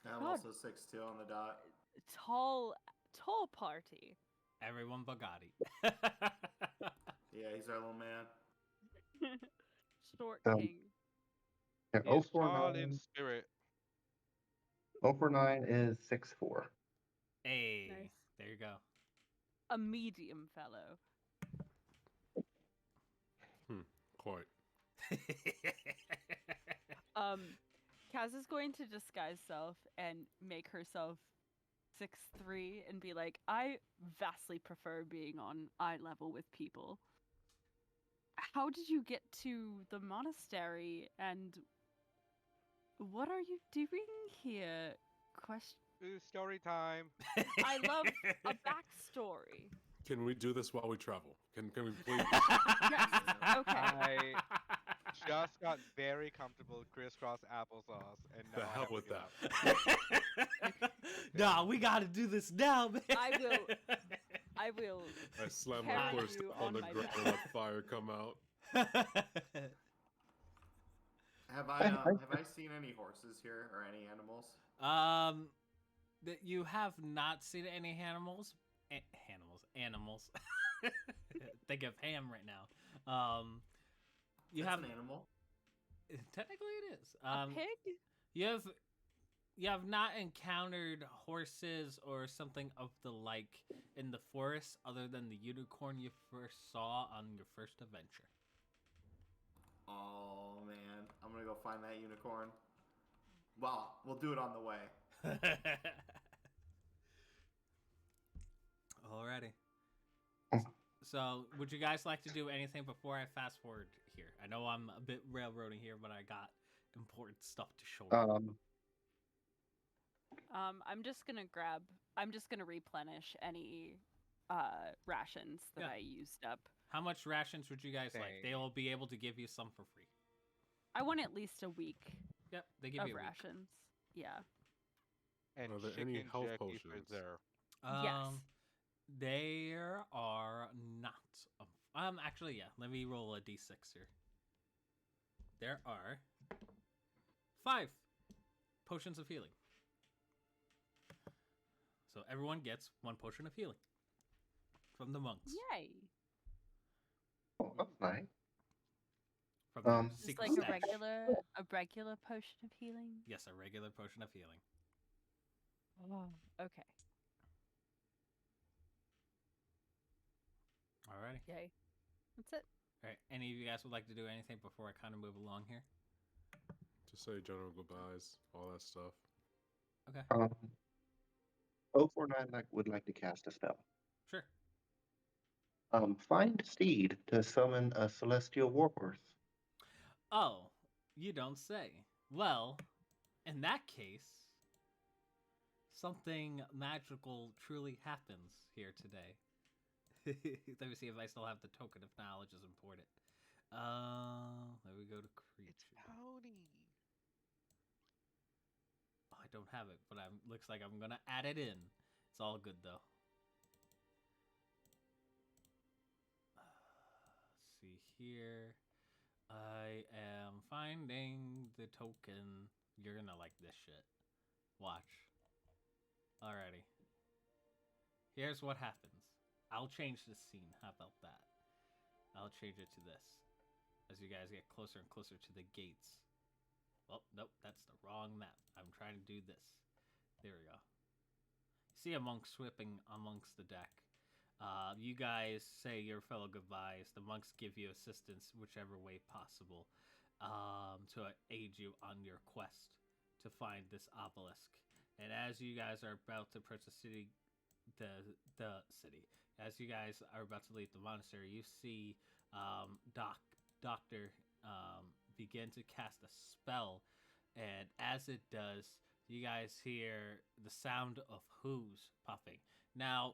I'm God. also 6'2" on the dot. Tall party. Everyone Bugatti. Yeah, he's our little man. Short Um, king. yeah, He's tall in 049. spirit. 049 is 6'4". Hey, Nice. there you go. A medium fellow. Quite. Kaz is going to disguise self and make herself 6'3" and be like, I vastly prefer being on eye level with people. How did you get to the monastery and what are you doing here? Ooh, story time. I love a backstory. Can we do this while we travel? Can we please? Yes. Okay. I just got very comfortable with crisscross applesauce, and now The I hell have to with give that. up. Nah, we gotta do this now, man. I will I slam my carry horse you on on the my ground back. and let fire come out. Have I seen any horses here or any animals? That you have not seen any animals. Animals. Think of ham right now. You That's have an animal. technically it is. A pig? You have not encountered horses or something of the like in the forest other than the unicorn you first saw on your first adventure. Oh man, I'm gonna go find that unicorn. Well, we'll do it on the way. Alrighty. So, would you guys like to do anything before I fast forward here? I know I'm a bit railroading here, but I got important stuff to show you. I'm just gonna replenish any rations that Yeah. I used up. How much rations would you guys like? Same. They will be able to give you some for free. I want at least a week Yep, they give of you a week. rations. Yeah. And Are there any chicken health jerky for potions? there. Yes. There are not. Actually, yeah. Let me roll a d6 here. There are 5 potions of healing. So everyone gets 1 potion of healing from the monks. Yay. Oh, that's nice. From the Just secret like stash. a regular potion of healing. Yes, a regular potion of healing. Oh, okay. Alrighty. Yay. That's it. Alright. Any of you guys would like to do anything before I kind of move along here? Just say general goodbyes, all that stuff. Okay. 049 would like to cast a spell. Sure. Find Steed to summon a celestial warhorse. Oh, you don't say. Well, in that case, something magical truly happens here today. Let me see if I still have the token of knowledge is important. There we go to creature. It's Pony. Oh, I don't have it, but looks like I'm gonna add it in. It's all good though. Let's see here. I am finding the token. You're gonna like this shit. Watch. Alrighty. Here's what happens. I'll change the scene. How about that? I'll change it to this. As you guys get closer and closer to the gates. Oh, nope, that's the wrong map. I'm trying to do this. There we go. See a monk sweeping amongst the deck. You guys say your fellow goodbyes. The monks give you assistance whichever way possible to aid you on your quest to find this obelisk. And as you guys are about to approach the city, as you guys are about to leave the monastery, you see Doctor begin to cast a spell, and as it does, you guys hear the sound of hooves puffing. Now,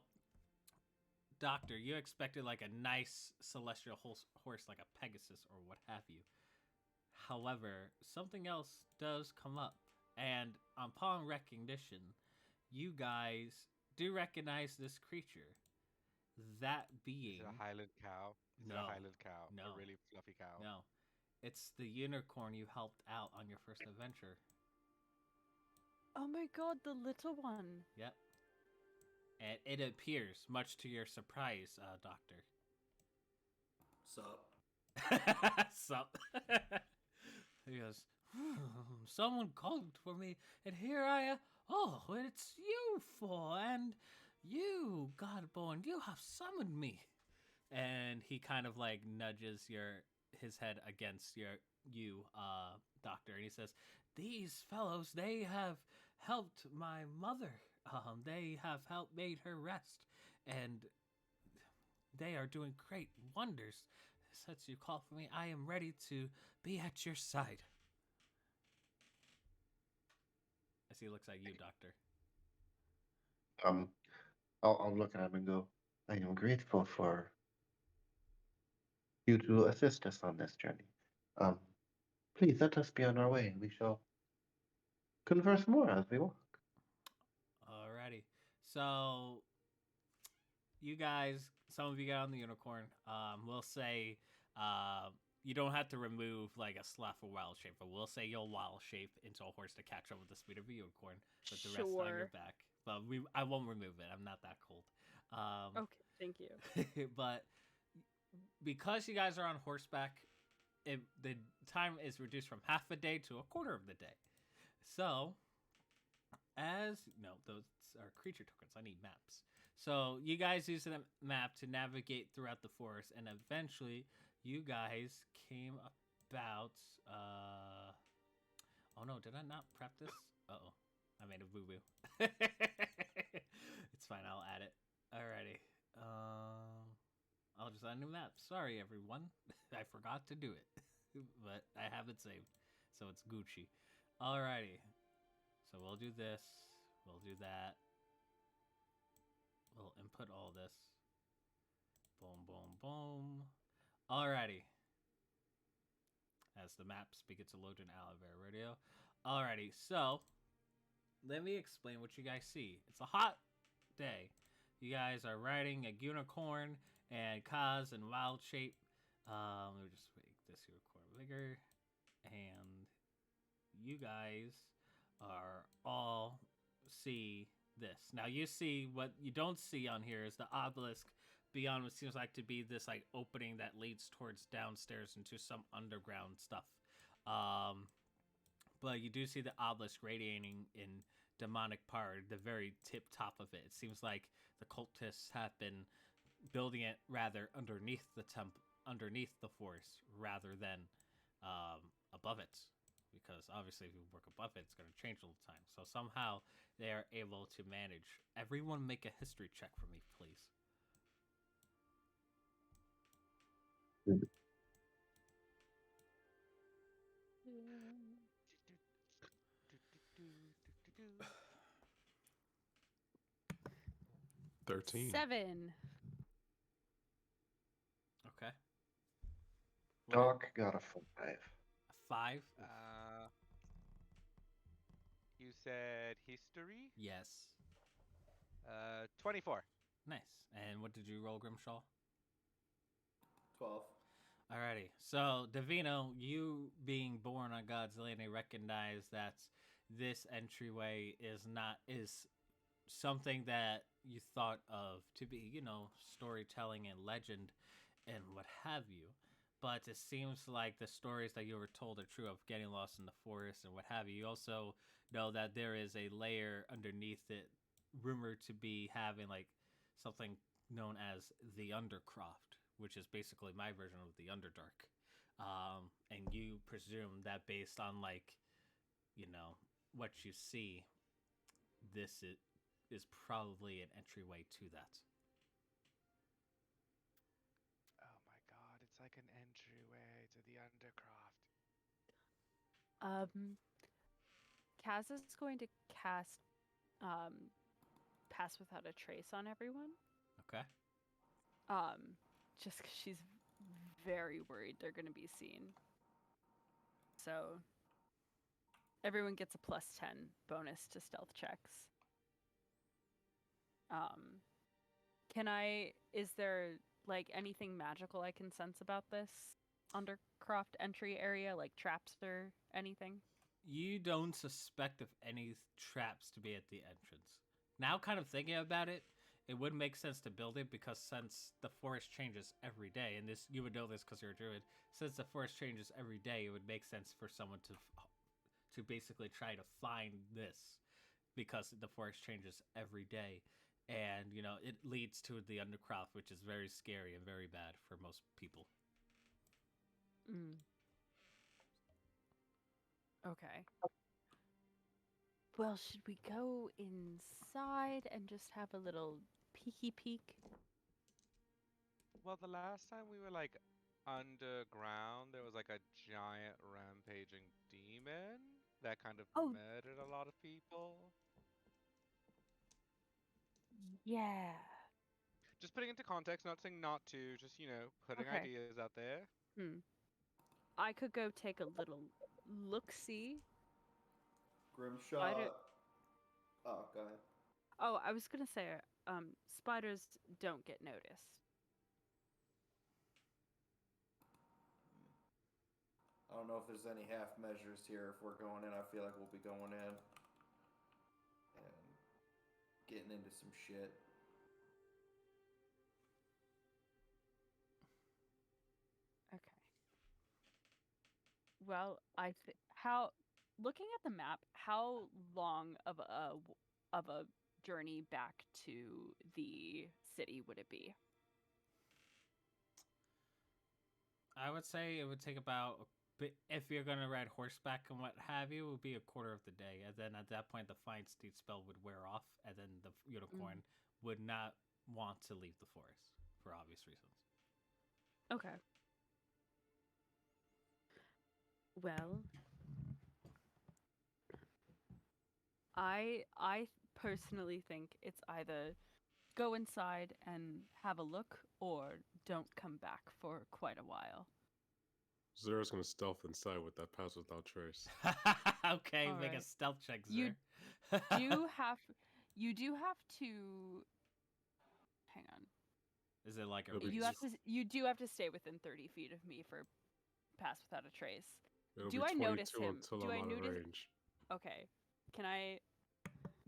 Doctor, you expected like a nice celestial horse like a Pegasus or what have you. However, something else does come up, and upon recognition, you guys do recognize this creature. That being Is it a Highland cow? Is it No. a Highland cow? No. A really fluffy cow? no, it's the unicorn you helped out on your first adventure. Oh my god, the little one. Yep. And it appears, much to your surprise, Doctor. Sup? Sup? He goes, someone called for me, and here I am. Oh, it's you four, and you, Godborn, you have summoned me. And he kind of like nudges his head against you, Doctor, and he says, "These fellows, they have helped my mother. They have helped made her rest, and they are doing great wonders. Since you call for me, I am ready to be at your side." As he looks at you, Doctor. I'll look at him and go, I am grateful for you to assist us on this journey. Please let us be on our way, and we shall converse more as we walk. Alrighty. So you guys, some of you get on the unicorn. We'll say you don't have to remove like a slough or wild shape, but we'll say you'll wild shape into a horse to catch up with the speed of a unicorn with the rest on your Sure. back. But I won't remove it. I'm not that cold. Okay, thank you. But because you guys are on horseback, the time is reduced from half a day to a quarter of the day. So, those are creature tokens. I need maps. So you guys use the map to navigate throughout the forest, and eventually you guys came about. Oh no, did I not prep this? Uh-oh, I made a boo-boo. It's fine, I'll add it. Alrighty. I'll just add a new map. Sorry, everyone. I forgot to do it. But I have it saved, so it's Gucci. Alrighty. So we'll do this. We'll do that. We'll input all this. Boom, boom, boom. Alrighty. As the maps begin to load in Aloe Radio. Alrighty, so let me explain what you guys see. It's a hot day. You guys are riding a unicorn and Kaz and Wild Shape. Let me just make this unicorn bigger. And you guys are all see this. Now you see what you don't see on here is the obelisk beyond what seems like to be this like opening that leads towards downstairs into some underground stuff. But you do see the obelisk radiating in demonic power, the very tip top of it. It seems like the cultists have been building it rather underneath the forest rather than above it, because obviously if you work above it, it's going to change all the time. So somehow they are able to manage. Everyone make a history check for me, please. Mm. 13. 7. Okay. Doc got a 5. A 5? You said history? Yes. 24. Nice. And what did you roll, Grimshaw? 12. Alrighty. So, Davino, you being born on God's land, recognize that this entryway is something that you thought of to be, storytelling and legend and what have you. But it seems like the stories that you were told are true of getting lost in the forest and what have you. You also know that there is a layer underneath it rumored to be having like something known as the Undercroft, which is basically my version of the Underdark. And you presume that based on what you see, this is probably an entryway to that. Oh my god, it's like an entryway to the Undercroft. Kaz is going to cast Pass Without a Trace on everyone. Okay. just 'cause she's very worried they're going to be seen. So everyone gets a +10 bonus to stealth checks. Is there like anything magical I can sense about this Undercroft entry area, like traps or anything? You don't suspect of any traps to be at the entrance. Now, kind of thinking about it, it would make sense to build it because since the forest changes every day, and this you would know this because you're a druid, since the forest changes every day, it would make sense for someone to basically try to find this because the forest changes every day. And, you know, it leads to the Undercroft, which is very scary and very bad for most people. Okay. Well, should we go inside and just have a little peeky peek? Well, the last time we were like underground, there was like a giant rampaging demon that kind of murdered a lot of people. Yeah. Just putting into context, not saying not to, just, you know, putting ideas out there. I could go take a little look-see. Grimshaw. Oh, go ahead. Oh, I was gonna say, spiders don't get noticed. I don't know if there's any half measures here. If we're going in, I feel like we'll be going in and getting into some shit. Okay. Well, looking at the map, how long of a journey back to the city would it be? I would say it would take about, if you're going to ride horseback and what have you, it would be a quarter of the day. And then at that point, the Find Steed spell would wear off, and then the unicorn would not want to leave the forest for obvious reasons. Okay. Well, I personally think it's either go inside and have a look or don't come back for quite a while. Zera's gonna stealth inside with that pass without trace. Okay, All make right. a stealth check, Zer. You do have to hang on. Is it like a you do have to stay within 30 feet of me for pass without a trace. It'll Do be I notice 22 him? until Do I'm I out of notice? range. Okay. Can I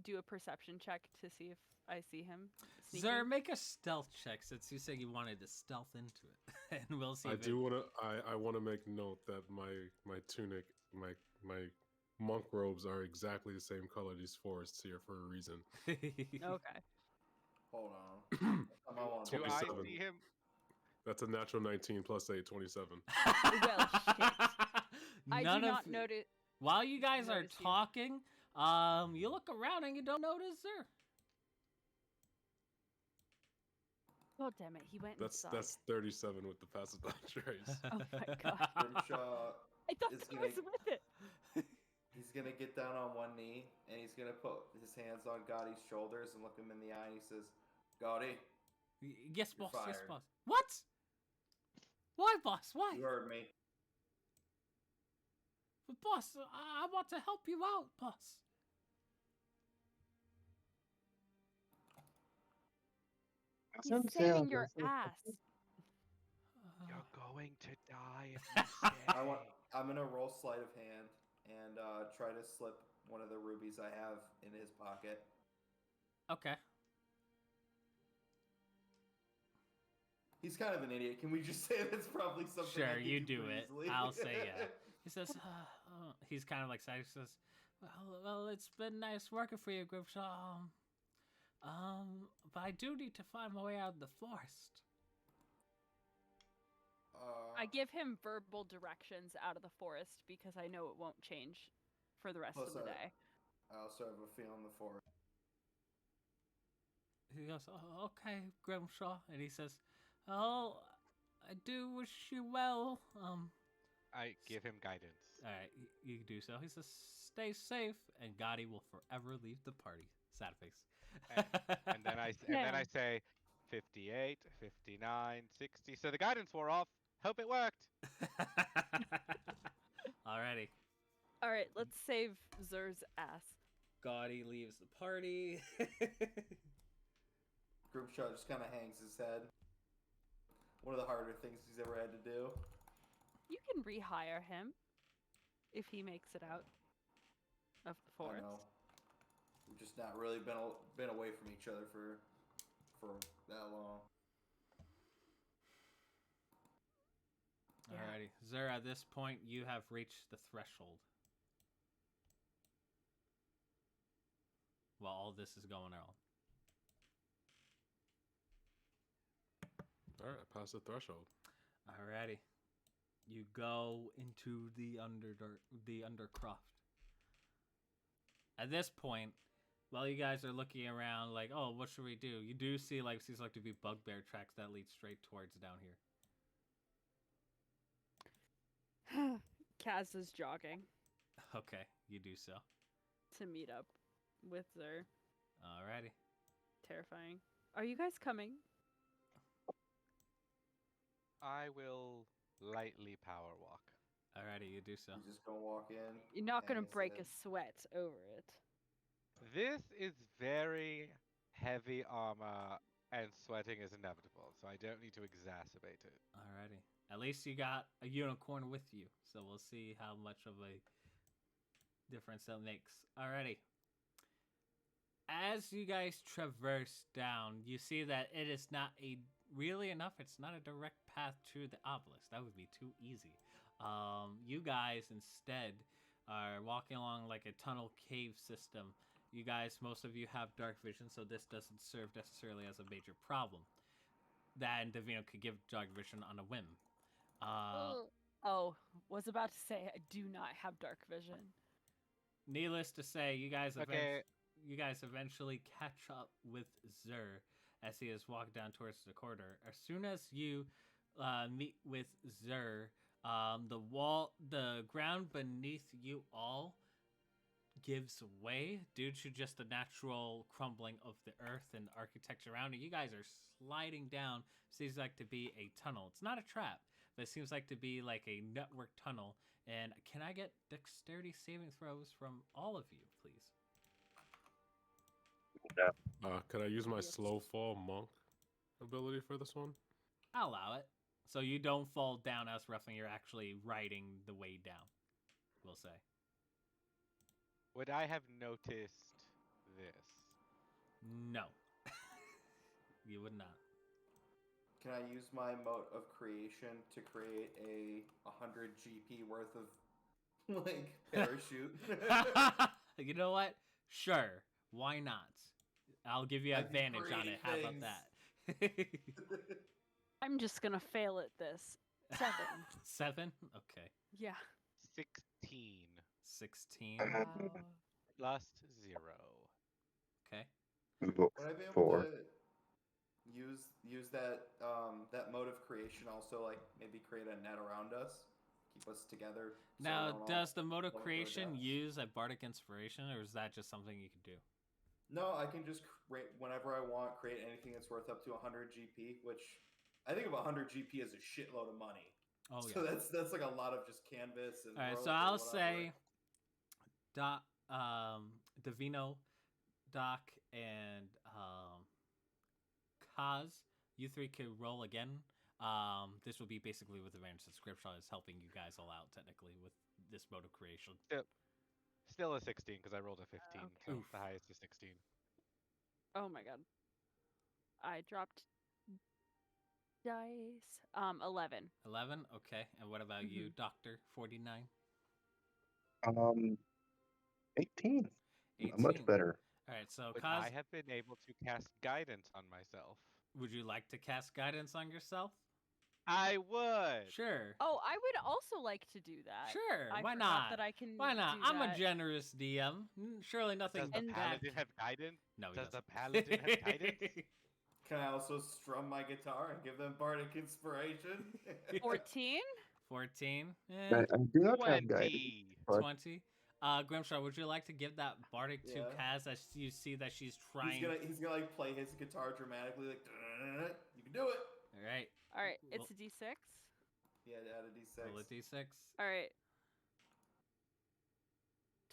do a perception check to see if I see him sneaking? Zer, make a stealth check since you said you wanted to stealth into it, and we'll see. I want to make note that my tunic, my monk robes are exactly the same color these forests here for a reason. Okay. Hold on. Do I see him? That's a natural 19 plus 8, 27. Well, shit. I do not notice. While you guys are talking, you look around and you don't notice Zer. Oh, damn it. He went inside. That's 37 with the pass without trace. Oh, my God. Grimshaw I thought that was with it. He's going to get down on one knee, and he's going to put his hands on Gaudy's shoulders and look him in the eye, and he says, Gaudy. Yes, boss. Fired. Yes, boss. What? Why, boss? Why? You heard me. But boss, I want to help you out, boss. He's saving your ass. You're going to die if you stay. I'm going to roll sleight of hand and try to slip one of the rubies I have in his pocket. Okay. He's kind of an idiot. Can we just say that's probably something Sure, I you can do it. easily? I'll say yeah. He says, he's kind of like sad. He says, well, it's been nice working for you, Grimshaw. But I do need to find my way out of the forest. I give him verbal directions out of the forest because I know it won't change for the rest of the day. I also have a feeling the forest. He goes, oh, okay, Grimshaw. And he says, oh, I do wish you well. I give him guidance. All right, you can do so. He says, stay safe, and Gotti will forever leave the party. Sad face. And then I say, 58, 59, 60. So the guidance wore off. Hope it worked. Alrighty. All right, let's save Zer's ass. Gaudy leaves the party. Group shot just kind of hangs his head. One of the harder things he's ever had to do. You can rehire him if he makes it out of the I forest. know. We've just not really been away from each other for that long. Yeah. Alrighty. Zer, at this point, you have reached the threshold. While all this is going on. All right, pass the threshold. Alrighty. You go into the undercroft. At this point, while you guys are looking around, like, oh, what should we do? You do see, like, seems like to be bugbear tracks that lead straight towards down here. Kaz is jogging Okay, you do so. to meet up with Zer. Alrighty. Terrifying. Are you guys coming? I will lightly power walk. Alrighty, you do so. He's just gonna walk in. You're not hang gonna his break head. a sweat over it. This is very heavy armor, and sweating is inevitable, so I don't need to exacerbate it. Alrighty. At least you got a unicorn with you, so we'll see how much of a difference that makes. Alrighty. As you guys traverse down, you see that it is not really enough. It's not a direct path to the obelisk. That would be too easy. You guys instead are walking along like a tunnel cave system. You guys, most of you have dark vision, so this doesn't serve necessarily as a major problem. That and Davino could give dark vision on a whim. Oh, was about to say I do not have dark vision. Needless to say, you guys Okay. you guys eventually catch up with Zer as he is walking down towards the corridor. As soon as you meet with Zer, the ground beneath you all gives way due to just the natural crumbling of the earth and architecture around it. You guys are sliding down. Seems like to be a tunnel. It's not a trap, but it seems like to be like a network tunnel. And can I get dexterity saving throws from all of you, please? Could I use my Yes. slow fall monk ability for this one? I'll allow it. So you don't fall down as roughly, you're actually riding the way down, we'll say. Would I have noticed this? No. You would not. Can I use my mode of creation to create a 100 GP worth of like parachute? You know what? Sure. Why not? I'll give you I'd be advantage on it. How about creating that? I'm just gonna fail at this. 7. 7? Okay. Yeah. 16 16. Wow. plus 0. Okay. Would I be able 4. to use that that mode of creation also, like maybe create a net around us, keep us together? So we Now, don't all does the mode of fall into our creation deaths? use a bardic inspiration, or is that just something you can do? No, I can just create whenever I want. Create anything that's worth up to 100 GP, which I think of 100 GP as a shitload of money. Oh, So yeah. that's like a lot of just canvas and. All right, rope so and I'll whatever. say Davino, Doc, and Kaz, you three could roll again. This will be basically with advantage. The script shot is helping you guys all out technically with this mode of creation. Still a 16 because I rolled a 15. So Oof. the highest is 16. Oh my god. I dropped dice. 11. 11, okay. And what about you, Doctor? 49? 18. 18. Much better. All right, so But Kaz, I have been able to cast guidance on myself. would you like to cast guidance on yourself? I would. Sure. Oh, I would also like to do that. Sure, I why forgot not? That I can Why not? do I'm a that. generous DM. Surely nothing Does the And- bad paladin can- have guidance? No, he Does the doesn't. paladin have guidance? Can I also strum my guitar and give them bardic inspiration? 14? 14? I do not have guidance. 20. But 20? Grimshaw, would you like to give that bardic to Yeah. Kaz as you see that she's trying? He's gonna like play his guitar dramatically, like you can do it. All right. All right, it's a D6. Yeah, add a D6. Roll a D6. All right.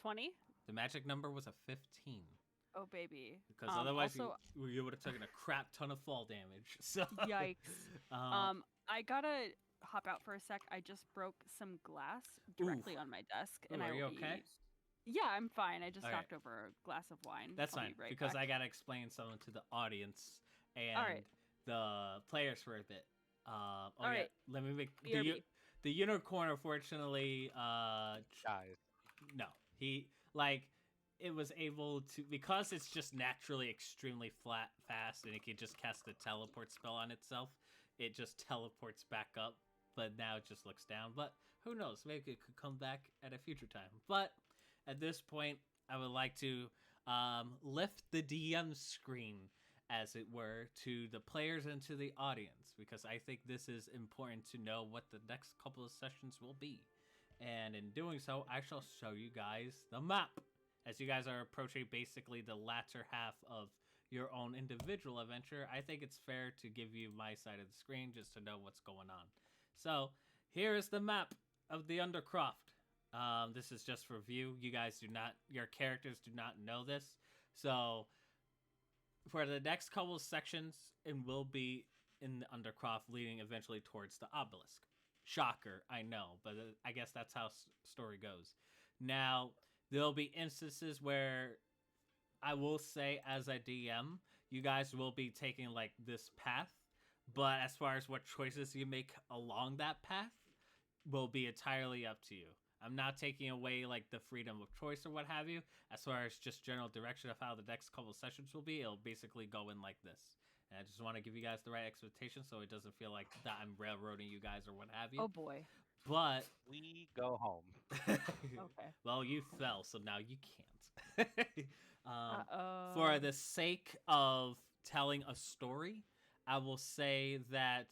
20. The magic number was a 15. Oh baby. Because otherwise also, you would have taken a crap ton of fall damage. So yikes. I gotta hop out for a sec. I just broke some glass directly on my desk, and are you okay? Yeah, I'm fine. I just All knocked over a glass of wine. That's I'll fine, be right because back. I gotta explain something to the audience and right. the players for a bit. right. Let me make BRB. the unicorn. Unfortunately, Guys. no, it was able to, because it's just naturally extremely fast, and it can just cast a teleport spell on itself. It just teleports back up, but now it just looks down. But who knows? Maybe it could come back at a future time. But at this point, I would like to lift the DM screen, as it were, to the players and to the audience, because I think this is important to know what the next couple of sessions will be. And in doing so, I shall show you guys the map. As you guys are approaching basically the latter half of your own individual adventure, I think it's fair to give you my side of the screen just to know what's going on. So here is the map of the Undercroft. This is just for view. Your characters do not know this. So for the next couple of sections, it will be in the Undercroft, leading eventually towards the obelisk. Shocker, I know, but I guess that's how story goes. Now, there'll be instances where I will say, as a DM, you guys will be taking like this path, but as far as what choices you make along that path will be entirely up to you. I'm not taking away like the freedom of choice or what have you. As far as just general direction of how the next couple of sessions will be, it'll basically go in like this. And I just want to give you guys the right expectation so it doesn't feel like that I'm railroading you guys or what have you. Oh boy. But We go home. Okay. Well, you fell, so now you can't. Uh-oh. For the sake of telling a story, I will say that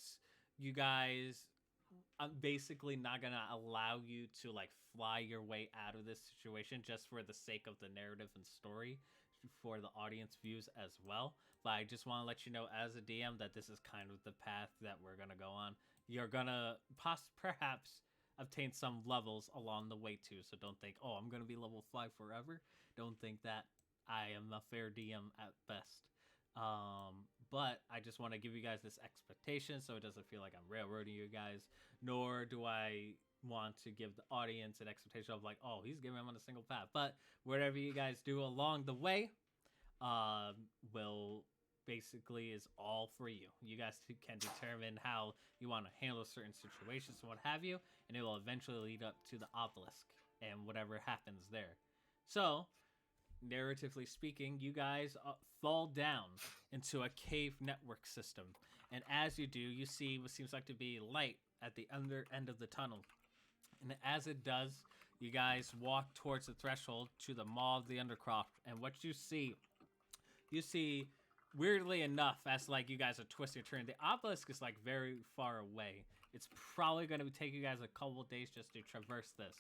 you guys, I'm basically not gonna allow you to like fly your way out of this situation just for the sake of the narrative and story for the audience views as well. But I just want to let you know as a DM that this is kind of the path that we're gonna go on. You're gonna perhaps obtain some levels along the way too, so don't think, oh, I'm gonna be level 5 forever. Don't think that. I am a fair DM at best. But I just want to give you guys this expectation so it doesn't feel like I'm railroading you guys, nor do I want to give the audience an expectation of like, oh, he's giving them on a single path. But whatever you guys do along the way will basically is all for you. You guys can determine how you want to handle certain situations and what have you, and it will eventually lead up to the obelisk and whatever happens there. So narratively speaking, you guys fall down into a cave network system. And as you do, you see what seems like to be light at the under end of the tunnel. And as it does, you guys walk towards the threshold to the Maw of the Undercroft. And what you see, weirdly enough, as like you guys are twisting and turning, the obelisk is like very far away. It's probably going to take you guys a couple of days just to traverse this.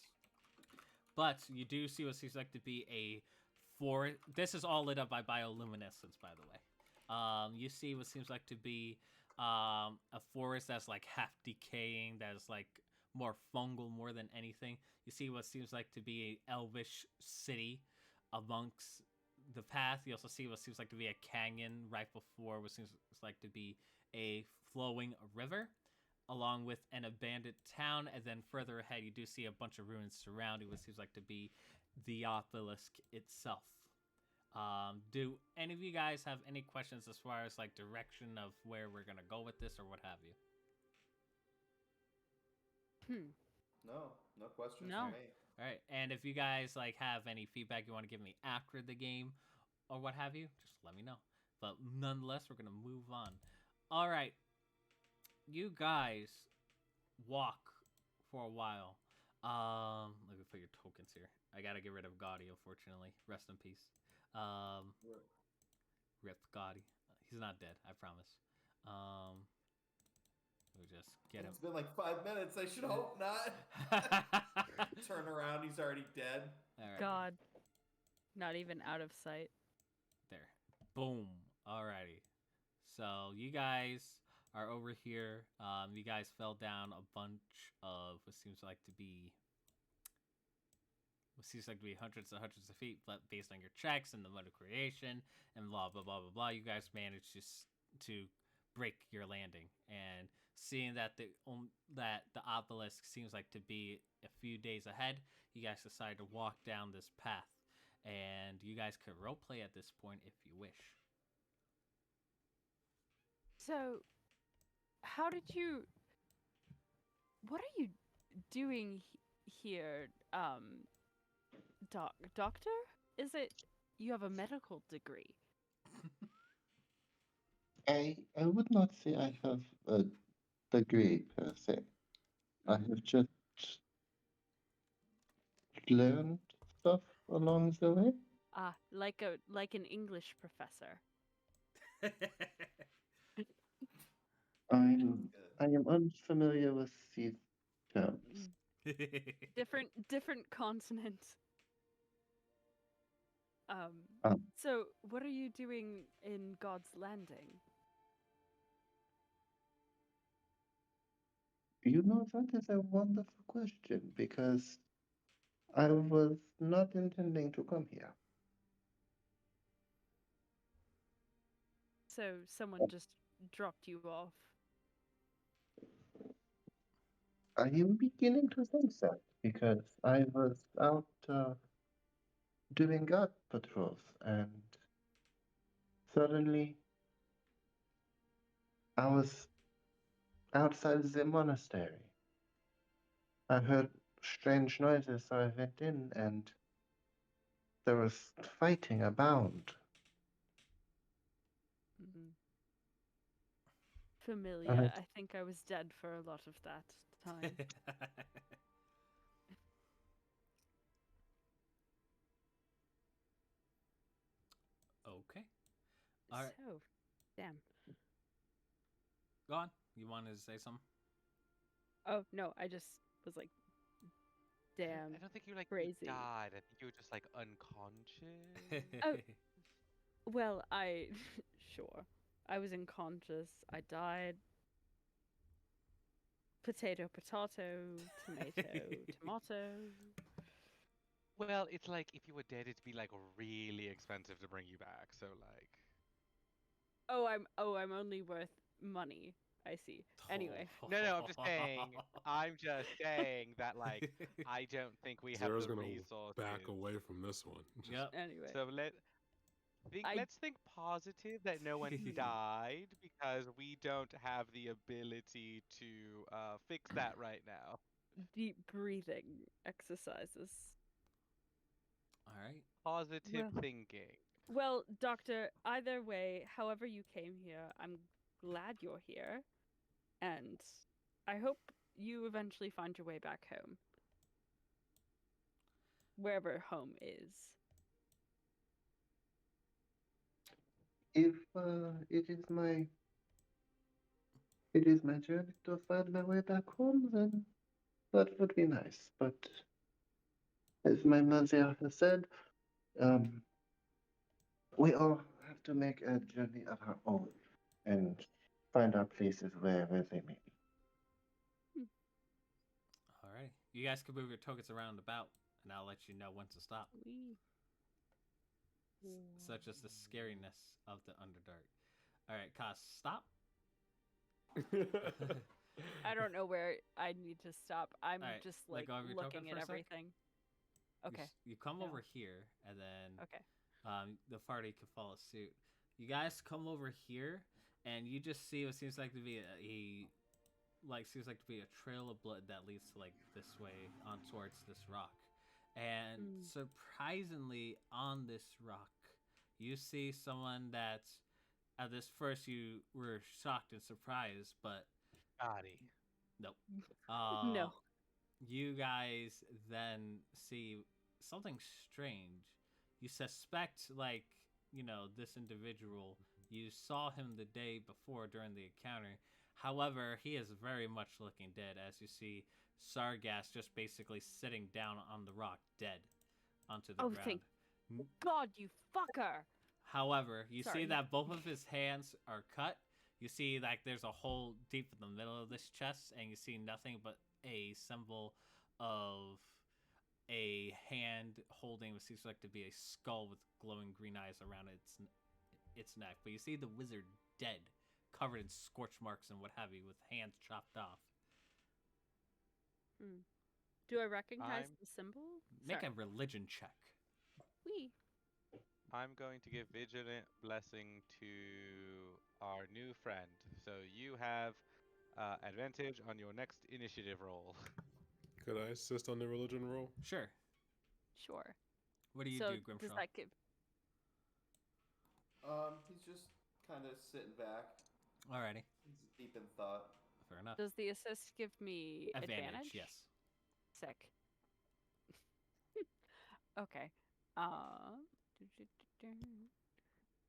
But you do see what seems like to be a forest. This is all lit up by bioluminescence, by the way. You see what seems like to be a forest that's like half decaying, that's like more fungal more than anything. You see what seems like to be a elvish city amongst the path. You also see what seems like to be a canyon right before what seems like to be a flowing river, along with an abandoned town. And then further ahead, you do see a bunch of ruins surrounding what seems like to be the obelisk itself. Do any of you guys have any questions as far as like direction of where we're gonna go with this or what have you? No questions No. for me. All right, and if you guys like have any feedback you want to give me after the game or what have you, just let me know. But nonetheless, we're gonna move on. All right, you guys walk for a while. Let me put your tokens here. I gotta get rid of Gaudi, unfortunately. Rest in peace. Rip Gaudi. He's not dead, I promise. We'll just get him. It's been like 5 minutes. I should hope not. Turn around, he's already dead. All right. God. Not even out of sight. There. Boom. Alrighty. So you guys are over here. You guys fell down a bunch of what seems like to be hundreds and hundreds of feet, but based on your checks and the mode of creation and blah blah blah blah blah, you guys managed to break your landing. And seeing that the obelisk seems like to be a few days ahead, you guys decide to walk down this path. And you guys could roleplay at this point if you wish. So, how did you? What are you doing here, doctor? Is it you have a medical degree? I would not say I have a degree per se. I have just learned stuff along the way. Ah, like an English professor. I am unfamiliar with these terms. Different consonant. Um, So what are you doing in God's Landing? You know, that is a wonderful question because I was not intending to come here. So someone just dropped you off. I am beginning to think that because I was out doing guard patrols and suddenly I was outside the monastery. I heard strange noises, so I went in and there was fighting abound. Mm. Familiar. Uh, I think I was dead for a lot of that time. Okay. All right. So, damn. Go on. You wanted to say something? Oh no, I just was like, damn. I don't think you like crazy. died. I think you were just like unconscious. Oh. Well, sure. I was unconscious. I died. Potato, tomato, tomato. Well, it's like if you were dead, it'd be like really expensive to bring you back. So like, I'm only worth money. I see. Anyway. no, I'm just saying that like I don't think we have Zara's the gonna resources. back away from this one. Yep. Anyway. So let's think positive that no one died because we don't have the ability to fix that right now. Deep breathing exercises. All right. Positive thinking. Well, Doctor, either way, however you came here, I'm glad you're here. And I hope you eventually find your way back home. Wherever home is. If it is my journey to find my way back home, then that would be nice. But as my mother has said, we all have to make a journey of our own and find our places wherever they may be. All right. You guys can move your tokens around about, and I'll let you know when to stop. Such as the scariness of the Underdark. All right, Kaz, stop. I don't know where I need to stop. I'm All right, just let like go of your token looking for at a sec. everything. Okay. You come No. over here, and then Okay. the party can follow suit. You guys come over here, and you just see what seems like to be a trail of blood that leads to like this way on towards this rock. And surprisingly, on this rock, you see someone that at this first you were shocked and surprised, but Body. nope. No. You guys then see something strange. You suspect, like, this individual. You saw him the day before during the encounter. However, he is very much looking dead, as you see Sargass just basically sitting down on the rock, dead. onto the Oh, ground. thank God, you fucker! However, you see Sorry. that both of his hands are cut. You see like there's a hole deep in the middle of this chest, and you see nothing but a symbol of a hand holding what seems like to be a skull with glowing green eyes around its neck. But you see the wizard dead, covered in scorch marks and what have you, with hands chopped off. Do I recognize I'm- the symbol? Make Sorry. a religion check. Wee. I'm going to give Vigilant Blessing to our new friend. So you have advantage on your next initiative roll. Could I assist on the religion roll? Sure. Sure. What do you So do, does Grimshaw? that give? He's just kind of sitting back. Alrighty. He's deep in thought. Fair enough. Does the assist give me advantage? Yes. Sick. Okay.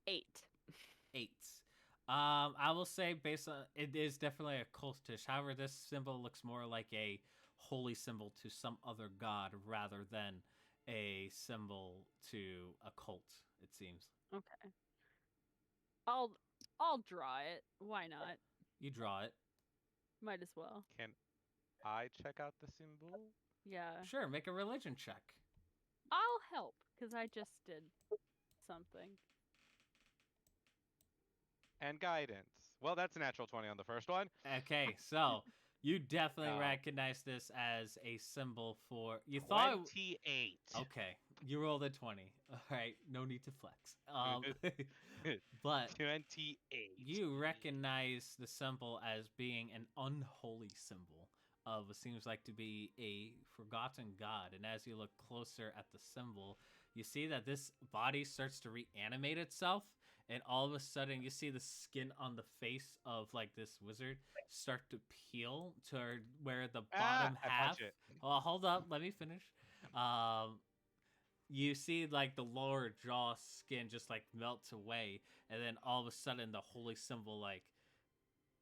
8. 8. I will say based on it is definitely a cultish. However, this symbol looks more like a holy symbol to some other god rather than a symbol to a cult, it seems. Okay. I'll draw it. Why not? You draw it. Might as well. Can I check out the symbol? Yeah. Sure, make a religion check. I'll help because I just did something. And guidance. Well, that's a natural 20 on the first one. Okay, so you definitely Wow. recognize this as a symbol for you thought 28. Okay, you rolled a 20. All right, no need to flex. But 28. you recognize the symbol as being an unholy symbol of what seems like to be a forgotten god. And as you look closer at the symbol, you see that this body starts to reanimate itself. And all of a sudden, you see the skin on the face of like this wizard start to peel to where the bottom I half. punch it. Oh, hold up, let me finish. You see like the lower jaw skin just like melts away, and then all of a sudden the holy symbol like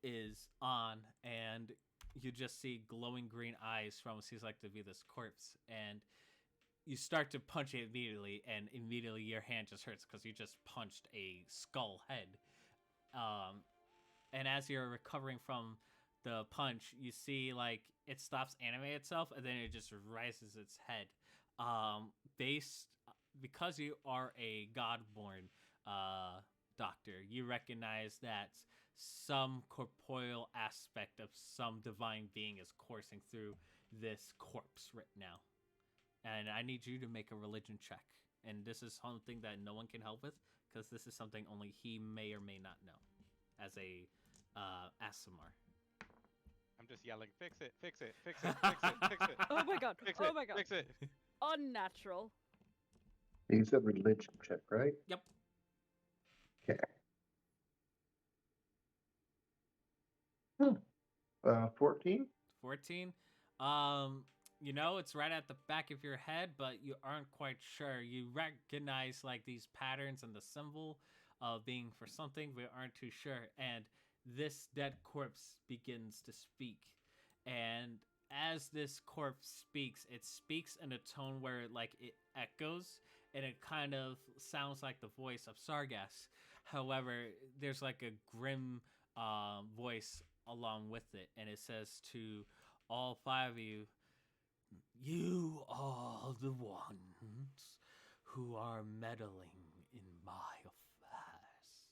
is on, and you just see glowing green eyes from what seems like to be this corpse, and you start to punch it immediately, and immediately your hand just hurts because you just punched a skull head. And as you're recovering from the punch, you see like it stops animating itself, and then it just rises its head. Because you are a godborn doctor, you recognize that some corporeal aspect of some divine being is coursing through this corpse right now. And I need you to make a religion check. And this is something that no one can help with, because this is something only he may or may not know as a Asimar. I'm just yelling, fix it, fix it, fix it, fix it, fix it. Oh my god. Fix Oh it, my god. fix it. Unnatural. You said religion check, right? Yep. Okay. 14? 14. You know, it's right at the back of your head, but you aren't quite sure. You recognize like these patterns and the symbol of being for something, but aren't too sure. And this dead corpse begins to speak. And as this corpse speaks, it speaks in a tone where like it echoes, and it kind of sounds like the voice of Sargas. However, there's like a grim voice along with it, and it says to all 5 of you, "You are the ones who are meddling in my affairs."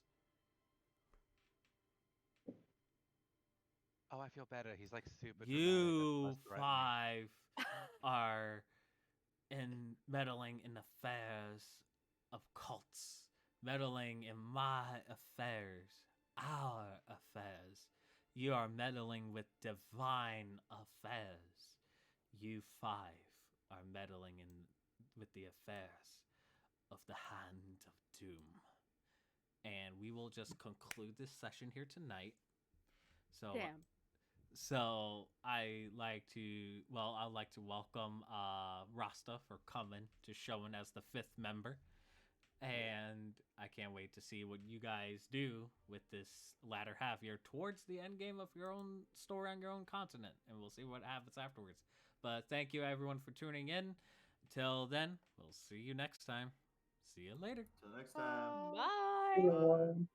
Oh, I feel better. He's like super You dramatic. 5 are meddling in affairs of cults, meddling in my affairs, our affairs. You are meddling with divine affairs. You 5 are meddling with the affairs of the Hand of Doom. And we will just conclude this session here tonight. Damn. So I'd like to welcome Rasta for coming to showing as the 5th member. And I can't wait to see what you guys do with this latter half. You're towards the end game of your own story on your own continent, and we'll see what happens afterwards. But thank you everyone for tuning in, Till then, we'll see you next time. See you later. Till next time. Bye. Bye.